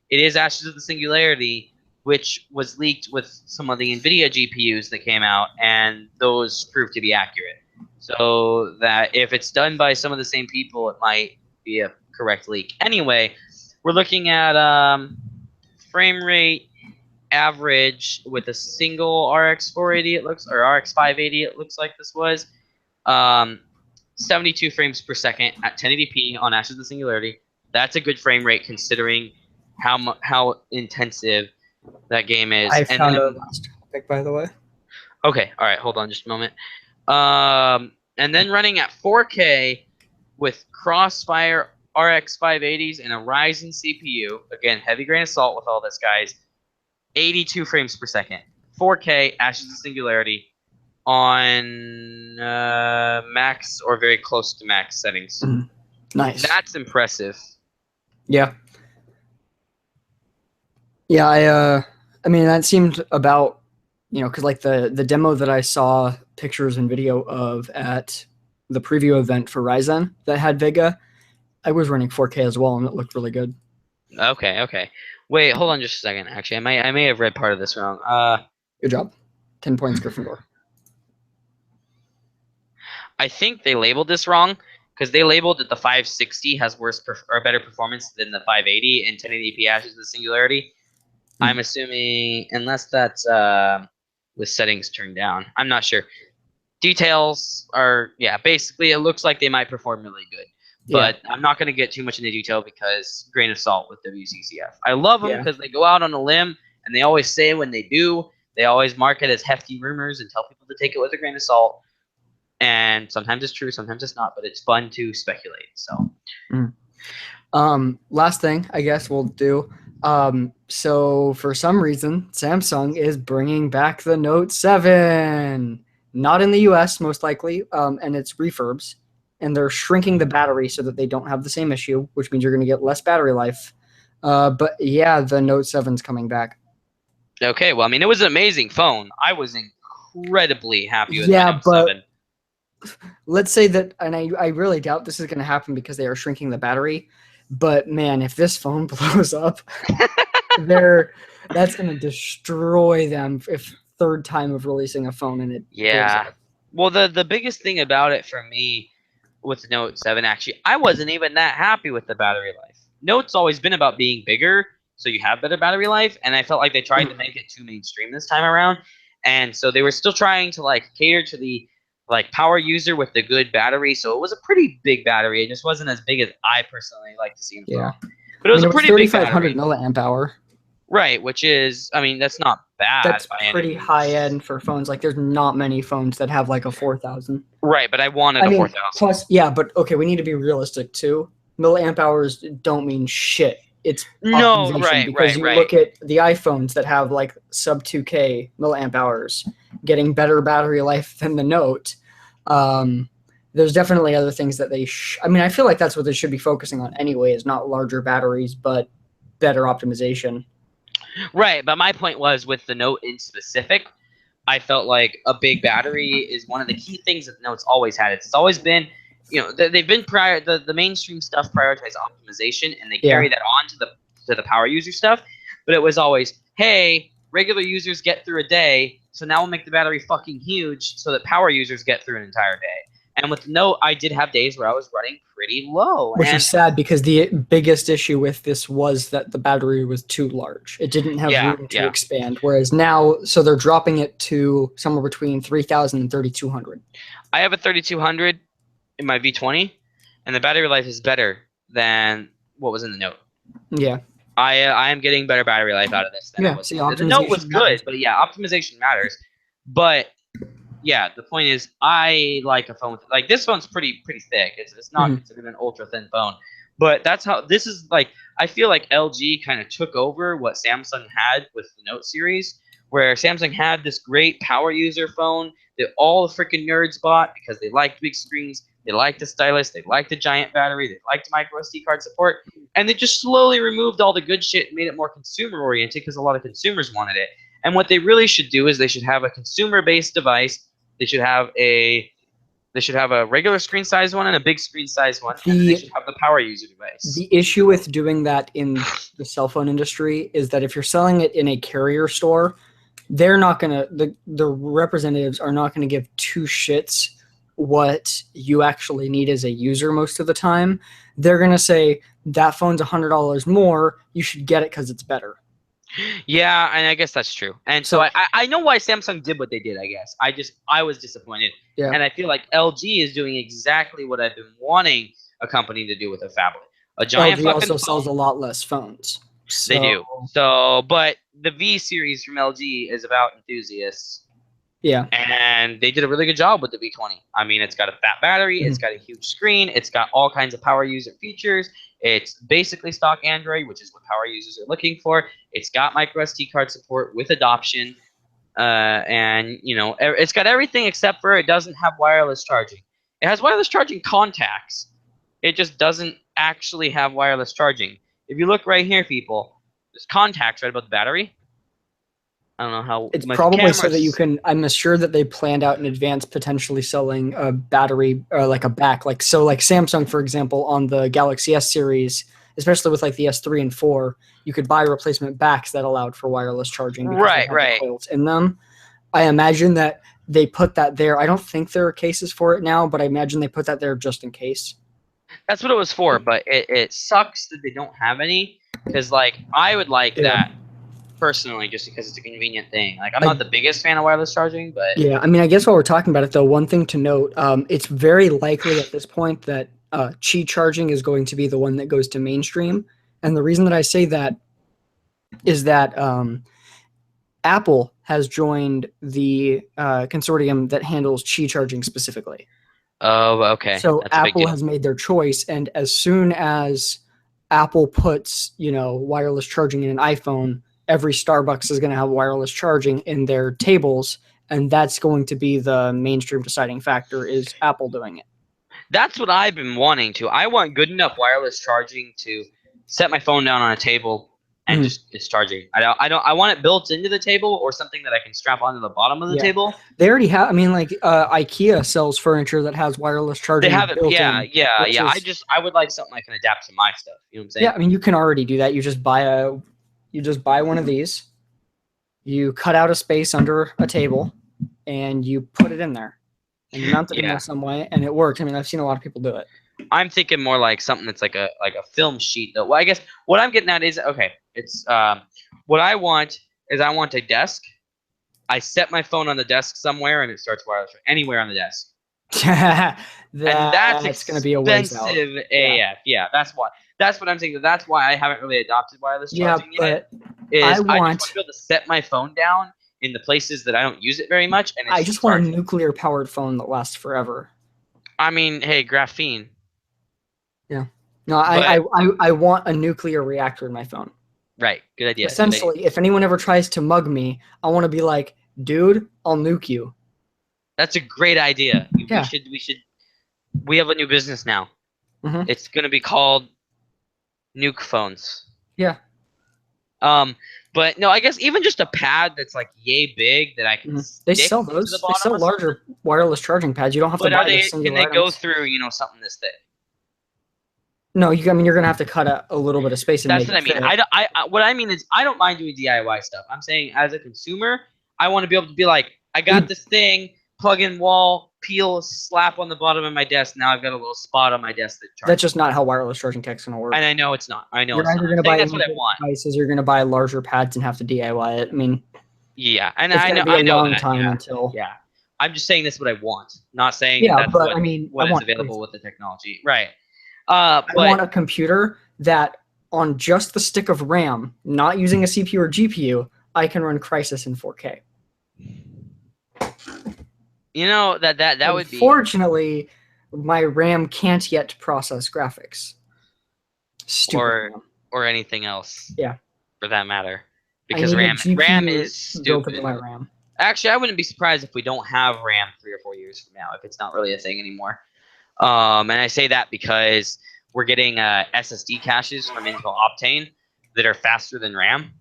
it is Ashes of the Singularity, which was leaked with some of the NVIDIA GPUs that came out, and those proved to be accurate. So that if it's done by some of the same people, it might be a correct leak. Anyway, we're looking at frame rate average with a single RX 480 or RX 580 it looks like this was 72 frames per second at 1080p on Ashes of the Singularity. That's a good frame rate considering how intensive that game is. I found a last topic, by the way. Okay, all right, hold on just a moment. And then running at 4K with Crossfire RX 580s and a Ryzen CPU. Again, heavy grain of salt with all this, guys. 82 frames per second. 4K, Ashes of Singularity on max or very close to max settings. Nice. That's impressive. Yeah. Yeah, I mean, that seemed about, because like the demo that I saw pictures and video of at the preview event for Ryzen that had Vega, I was running 4K as well, and it looked really good. Okay. Wait, hold on just a second. Actually, I may have read part of this wrong. Good job. 10 points, Gryffindor. I think they labeled this wrong because they labeled that the 560 has worse or better performance than the 580 and 1080p Ashes of the Singularity. I'm assuming, unless that's with settings turned down. I'm not sure. Details are, basically it looks like they might perform really good. But I'm not going to get too much into detail because grain of salt with WCCF. I love them because they go out on a limb and they always say when they do, they always mark it as hefty rumors and tell people to take it with a grain of salt. And sometimes it's true, sometimes it's not, but it's fun to speculate. So, last thing I guess we'll do. So for some reason, Samsung is bringing back the Note 7. Not in the US, most likely, and it's refurbs. And they're shrinking the battery so that they don't have the same issue, which means you're going to get less battery life. But yeah, the Note 7's coming back. Okay, well, I mean, it was an amazing phone. I was incredibly happy with the Note 7. Let's say that, and I really doubt this is going to happen because they are shrinking the battery. But man, if this phone blows up, that's going to destroy them if third time of releasing a phone and it blows up. Well, the biggest thing about it for me with the Note 7, actually, I wasn't even that happy with the battery life. Note's always been about being bigger, so you have better battery life, and I felt like they tried to make it too mainstream this time around, and so they were still trying to cater to the power user with the good battery, so it was a pretty big battery. It just wasn't as big as I personally like to see in phone. But it was a pretty big battery. 3,500 milliamp hour. Right, which is, I mean, that's not bad. That's pretty high end for phones. Like, there's not many phones that have a 4,000. Right, but I wanted a 4,000. Plus, but okay, we need to be realistic too. Milliamp hours don't mean shit. It's optimization because you look at the iPhones that have sub 2K milliamp hours, getting better battery life than the Note. There's definitely other things that they. I feel like that's what they should be focusing on anyway. Is not larger batteries, but better optimization. Right, but my point was with the Note in specific, I felt like a big battery is one of the key things that the Note's always had. It's always been, they've been the mainstream stuff prioritize optimization, and they carry that on to the power user stuff. But it was always, hey, regular users get through a day, so now we'll make the battery fucking huge so that power users get through an entire day. And with the Note, I did have days where I was running pretty low. Which and is sad because the biggest issue with this was that the battery was too large. It didn't have room to expand. Whereas now, so they're dropping it to somewhere between 3,000 and 3,200. I have a 3200 in my V20, and the battery life is better than what was in the Note. Yeah. I am getting better battery life out of this than I was. See, the Note was good, but yeah, optimization matters. But yeah, the point is, I like a phone like this phone's pretty thick. It's not considered an ultra thin phone, but that's how this is like. I feel like LG kind of took over what Samsung had with the Note series, where Samsung had this great power user phone that all the freaking nerds bought because they liked big screens, they liked the stylus, they liked the giant battery, they liked micro SD card support, and they just slowly removed all the good shit and made it more consumer oriented because a lot of consumers wanted it. And what they really should do is they should have a consumer based device. They should have a regular screen size one and a big screen size one, and then they should have the power user device. The issue with doing that in the cell phone industry is that if you're selling it in a carrier store, they're not gonna the representatives are not gonna give two shits what you actually need as a user most of the time. They're gonna say that phone's $100 more. You should get it because it's better. Yeah, and I guess that's true. And so I know why Samsung did what they did, I guess. I was disappointed. Yeah. And I feel like LG is doing exactly what I've been wanting a company to do with a phablet. A giant LG fucking also phone. sells a lot less phones. They do. So, but the V series from LG is about enthusiasts. Yeah. And they did a really good job with the V20. I mean, it's got a fat battery, it's got a huge screen, it's got all kinds of power user features. It's basically stock Android, which is what power users are looking for. It's got micro SD card support with adoption. And, you know, it's got everything except for it doesn't have wireless charging. It has wireless charging contacts. It just doesn't actually have wireless charging. If you look right here, people, there's contacts right above the battery. I don't know how. It's probably so that you can. I'm sure that they planned out in advance potentially selling a battery or like a back, like Samsung, for example, on the Galaxy S series, especially with like the S3 and 4, you could buy replacement backs that allowed for wireless charging. Because they had the coils in them. I imagine that they put that there. I don't think there are cases for it now, but I imagine they put that there just in case. That's what it was for, but it sucks that they don't have any, because like I would like that. Personally, just because it's a convenient thing. Like, I'm not the biggest fan of wireless charging, but yeah, I mean, I guess while we're talking about it, though, one thing to note, it's very likely at this point that Qi charging is going to be the one that goes to mainstream. And the reason that I say that is that Apple has joined the consortium that handles Qi charging specifically. Oh, okay. So Apple has made their choice, and as soon as Apple puts, wireless charging in an iPhone, every Starbucks is going to have wireless charging in their tables, and that's going to be the mainstream deciding factor is Apple doing it. That's what I've been wanting to. I want good enough wireless charging to set my phone down on a table and just it's charging. I want it built into the table or something that I can strap onto the bottom of the table. They already have. I mean, like IKEA sells furniture that has wireless charging. They have it. Yeah. I would like something I can adapt to my stuff. You know what I'm saying? Yeah, I mean, you can already do that. You just buy one of these, you cut out a space under a table, and you put it in there. And you mount it in there some way, and it works. I mean, I've seen a lot of people do it. I'm thinking more like something that's like a film sheet, though. Well, I guess what I'm getting at is, okay, it's what I want is I want a desk. I set my phone on the desk somewhere, and it starts wireless anywhere on the desk. That's going to be a ways out. AF. Yeah, that's why. That's what I'm saying. That's why I haven't really adopted wireless charging yet. I just want to be able to set my phone down in the places that I don't use it very much. And I just want a nuclear-powered phone that lasts forever. I mean, hey, graphene. Yeah. No, I want a nuclear reactor in my phone. Right. Good idea. Essentially, if anyone ever tries to mug me, I want to be like, dude, I'll nuke you. That's a great idea. We have a new business now. It's going to be called Nuke Phones. Yeah. But no, I guess even just a pad that's like yay big that I can. They sell those. They sell larger wireless charging pads. You don't have to buy this. Can they go through something this thick? No, I mean you're gonna have to cut a little bit of space. That's what I mean. What I mean is I don't mind doing DIY stuff. I'm saying as a consumer, I want to be able to be like, I got this thing, plug in wall, peel, slap on the bottom of my desk. Now I've got a little spot on my desk that charges. That's just not how wireless charging tech's going to work. And I know it's not. I know You're it's either not. going to I think buy that's what I want. devices, you're going to buy larger pads and have to DIY it. I mean, Yeah, and it's I going know. to be a long that, time yeah. until. Yeah, I'm just saying this is what I want, not saying Yeah, that's but what, I mean, what I is want available with the technology. Right. I want But a computer that on just the stick of RAM, not using a CPU or GPU, I can run Crysis in 4K. you know that would be, Unfortunately, my RAM can't yet process graphics. Stupid RAM. or anything else. Yeah. For that matter, I because need a RAM GPU is built stupid. into my RAM. Actually, I wouldn't be surprised if we don't have RAM 3 or 4 years from now, if it's not really a thing anymore. And I say that because we're getting SSD caches from Intel Optane that are faster than RAM.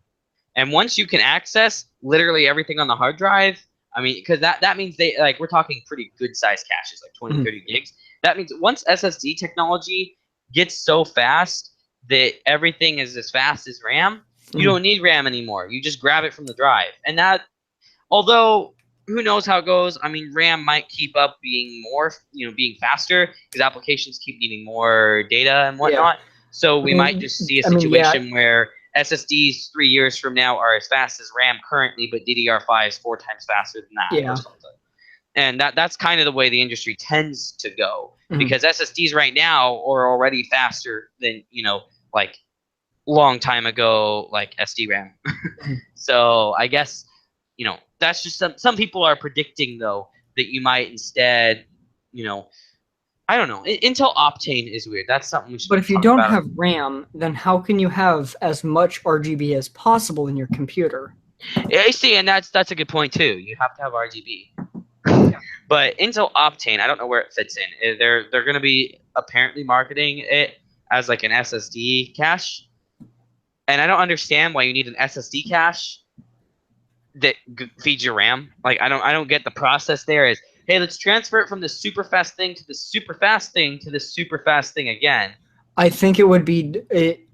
And once you can access literally everything on the hard drive, I mean, because that means we're talking pretty good size caches, like 20, 30 gigs. That means once SSD technology gets so fast that everything is as fast as RAM, you don't need RAM anymore. You just grab it from the drive. And that, although who knows how it goes, I mean, RAM might keep up being being faster because applications keep needing more data and whatnot. Yeah. So we might just see a situation where SSDs 3 years from now are as fast as RAM currently, but DDR5 is 4 times faster than that. Yeah. And that's kind of the way the industry tends to go, because SSDs right now are already faster than, like long time ago, like SD-RAM. So I guess, that's just some people are predicting, though, that you might instead, I don't know. Intel Optane is weird. That's something we should. But if you don't have RAM, then how can you have as much RGB as possible in your computer? Yeah, I see, and that's a good point too. You have to have RGB. But Intel Optane, I don't know where it fits in. They're going to be apparently marketing it as like an SSD cache, and I don't understand why you need an SSD cache that feeds your RAM. Like I don't get the process there. Is, hey, let's transfer it from the super fast thing to the super fast thing to the super fast thing again. I think it would be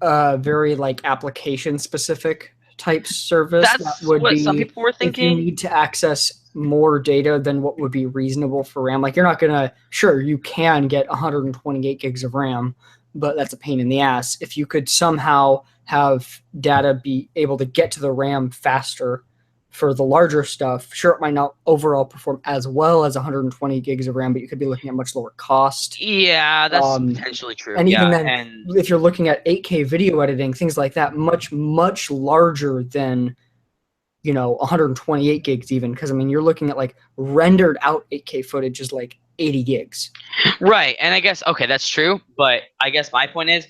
a very like application specific type service. That's that would what be some people were thinking. If you need to access more data than what would be reasonable for RAM, like you're not gonna, sure, you can get 128 gigs of RAM, but that's a pain in the ass. If you could somehow have data be able to get to the RAM faster for the larger stuff, sure, it might not overall perform as well as 120 gigs of RAM, but you could be looking at much lower cost. Yeah, that's potentially true. And even then, if you're looking at 8K video editing, things like that, much, much larger than, 128 gigs even. Because, I mean, you're looking at, like, rendered out 8K footage is, like, 80 gigs. Right, and I guess, okay, that's true. But I guess my point is,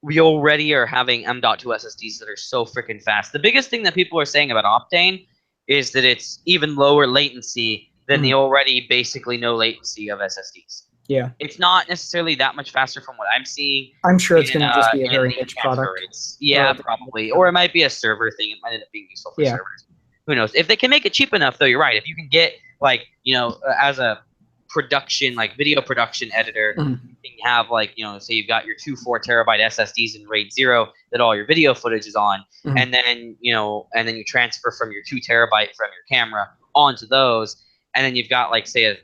we already are having M.2 SSDs that are so freaking fast. The biggest thing that people are saying about Optane is that it's even lower latency than the already basically no latency of SSDs. Yeah. It's not necessarily that much faster from what I'm seeing. I'm sure it's going to just be a very niche product. Yeah, probably. Or it might be a server thing. It might end up being useful for servers. Who knows? If they can make it cheap enough, though, you're right. If you can get, like, as a production, like video production editor, you can have, like, say you've got your 4 terabyte SSDs in RAID 0 that all your video footage is on, and then you transfer from your 2 terabyte from your camera onto those, and then you've got, like, say a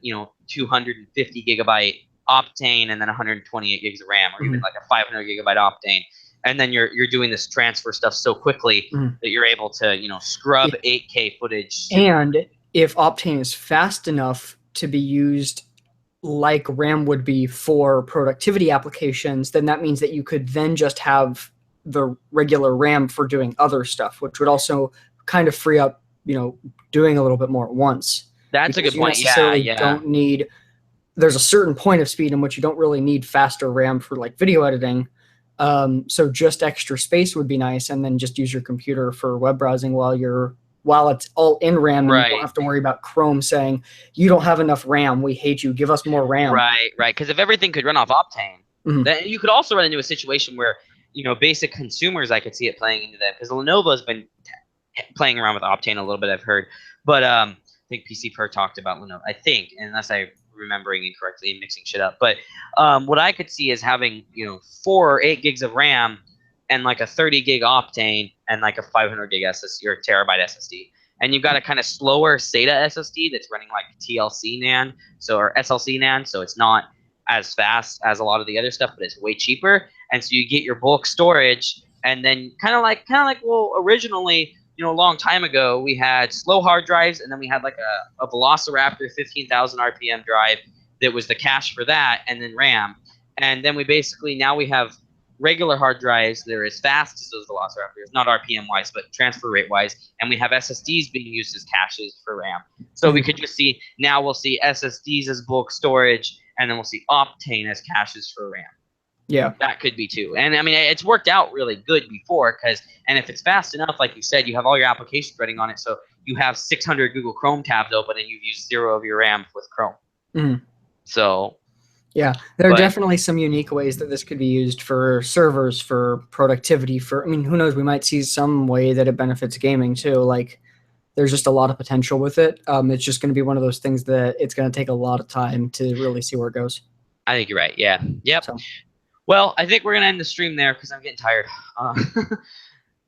250 gigabyte Optane and then 128 gigs of RAM, or even like a 500 gigabyte Optane, and then you're doing this transfer stuff so quickly that you're able to scrub 8K footage. And if Optane is fast enough to be used like RAM would be for productivity applications, then that means that you could then just have the regular RAM for doing other stuff, which would also kind of free up, doing a little bit more at once. That's a good point. Don't need. There's a certain point of speed in which you don't really need faster RAM for like video editing. So just extra space would be nice, and then just use your computer for web browsing while it's all in RAM, and you don't have to worry about Chrome saying, you don't have enough RAM, we hate you, give us more RAM. Right. Because if everything could run off Optane, then you could also run into a situation where, basic consumers, I could see it playing into that, because Lenovo's been playing around with Optane a little bit, I've heard. But I think PC Per talked about Lenovo, I think, unless I'm remembering incorrectly and mixing shit up. But what I could see is having, 4 or 8 gigs of RAM and like a 30 gig Optane and like a 500 gig SSD or terabyte SSD. and you've got a kind of slower SATA SSD that's running like TLC NAND, or SLC NAND, so it's not as fast as a lot of the other stuff, but it's way cheaper. And so you get your bulk storage, and then kind of like well, originally, a long time ago, we had slow hard drives, and then we had like a Velociraptor 15,000 RPM drive that was the cache for that, and then RAM. And then now we have regular hard drives that are as fast as those Velociraptors, not RPM wise, but transfer rate wise. And we have SSDs being used as caches for RAM. So we could just we'll see SSDs as bulk storage, and then we'll see Optane as caches for RAM. Yeah, that could be too. And I mean, it's worked out really good before, and if it's fast enough, like you said, you have all your applications running on it. So you have 600 Google Chrome tabs open, and you've used 0 of your RAM with Chrome. Mm-hmm. So yeah, there are definitely some unique ways that this could be used for servers, for productivity, who knows, we might see some way that it benefits gaming too. Like, there's just a lot of potential with it. It's just going to be one of those things that it's going to take a lot of time to really see where it goes. I think you're right. Yeah. Yep. So. Well, I think we're going to end the stream there because I'm getting tired.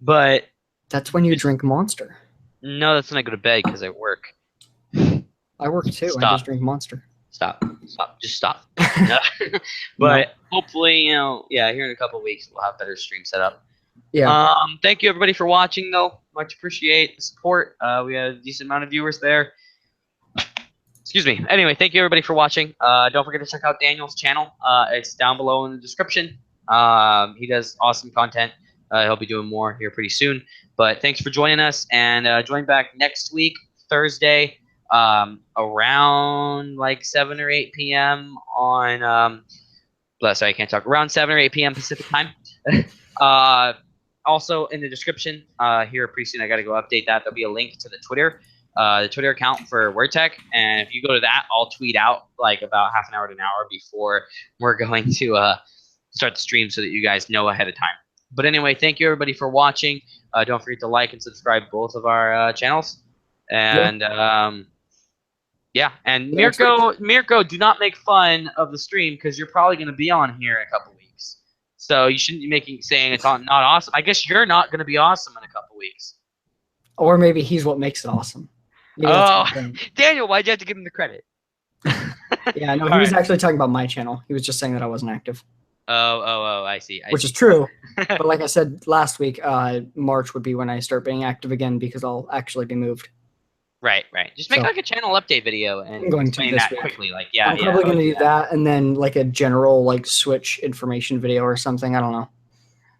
But that's when you drink Monster. No, that's when I go to bed because I work. I work too. Stop. I just drink Monster. Stop. Just stop. But hopefully, here in a couple of weeks, we'll have better stream set up. Yeah. Thank you, everybody, for watching, though. Much appreciate the support. We had a decent amount of viewers there. Excuse me. Anyway, thank you, everybody, for watching. Don't forget to check out Daniel's channel. It's down below in the description. He does awesome content. He'll be doing more here pretty soon. But thanks for joining us, and join back next week, Thursday, around like 7 or 8 p.m. on sorry, I can't talk. Around 7 or 8 p.m. Pacific time. Also in the description here pretty soon, I got to go update that. There'll be a link to the Twitter account for WordTech, and if you go to that, I'll tweet out like about half an hour to an hour before we're going to start the stream so that you guys know ahead of time. But anyway, thank you, everybody, for watching. Don't forget to like and subscribe both of our channels. And and Mirko, do not make fun of the stream because you're probably going to be on here in a couple weeks. So you shouldn't be saying it's not awesome. I guess you're not going to be awesome in a couple weeks. Or maybe he's what makes it awesome. Daniel, why'd you have to give him the credit? Yeah, no, he was actually talking about my channel. He was just saying that I wasn't active. Oh, I see. Which is true. But like I said last week, March would be when I start being active again because I'll actually be moved. Right. Just make like a channel update video and explain that quickly. Like, I'm probably going to do that, and then like a general like Switch information video or something. I don't know.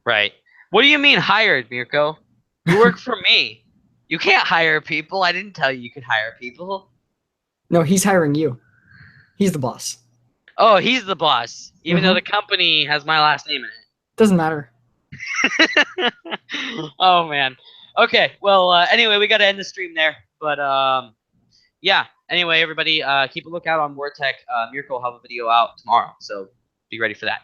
Right. What do you mean hired, Mirko? You work for me. You can't hire people. I didn't tell you could hire people. No, he's hiring you. He's the boss. Oh, he's the boss, even though the company has my last name in it. Doesn't matter. Oh, man. Okay, well, anyway, we got to end the stream there. But, anyway, everybody, keep a lookout on WordTech. Mirko will have a video out tomorrow, so be ready for that.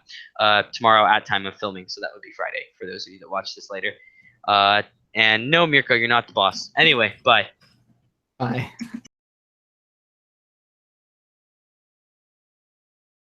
Tomorrow at time of filming, so that would be Friday for those of you that watch this later. And no, Mirko, you're not the boss. Anyway, bye. Bye.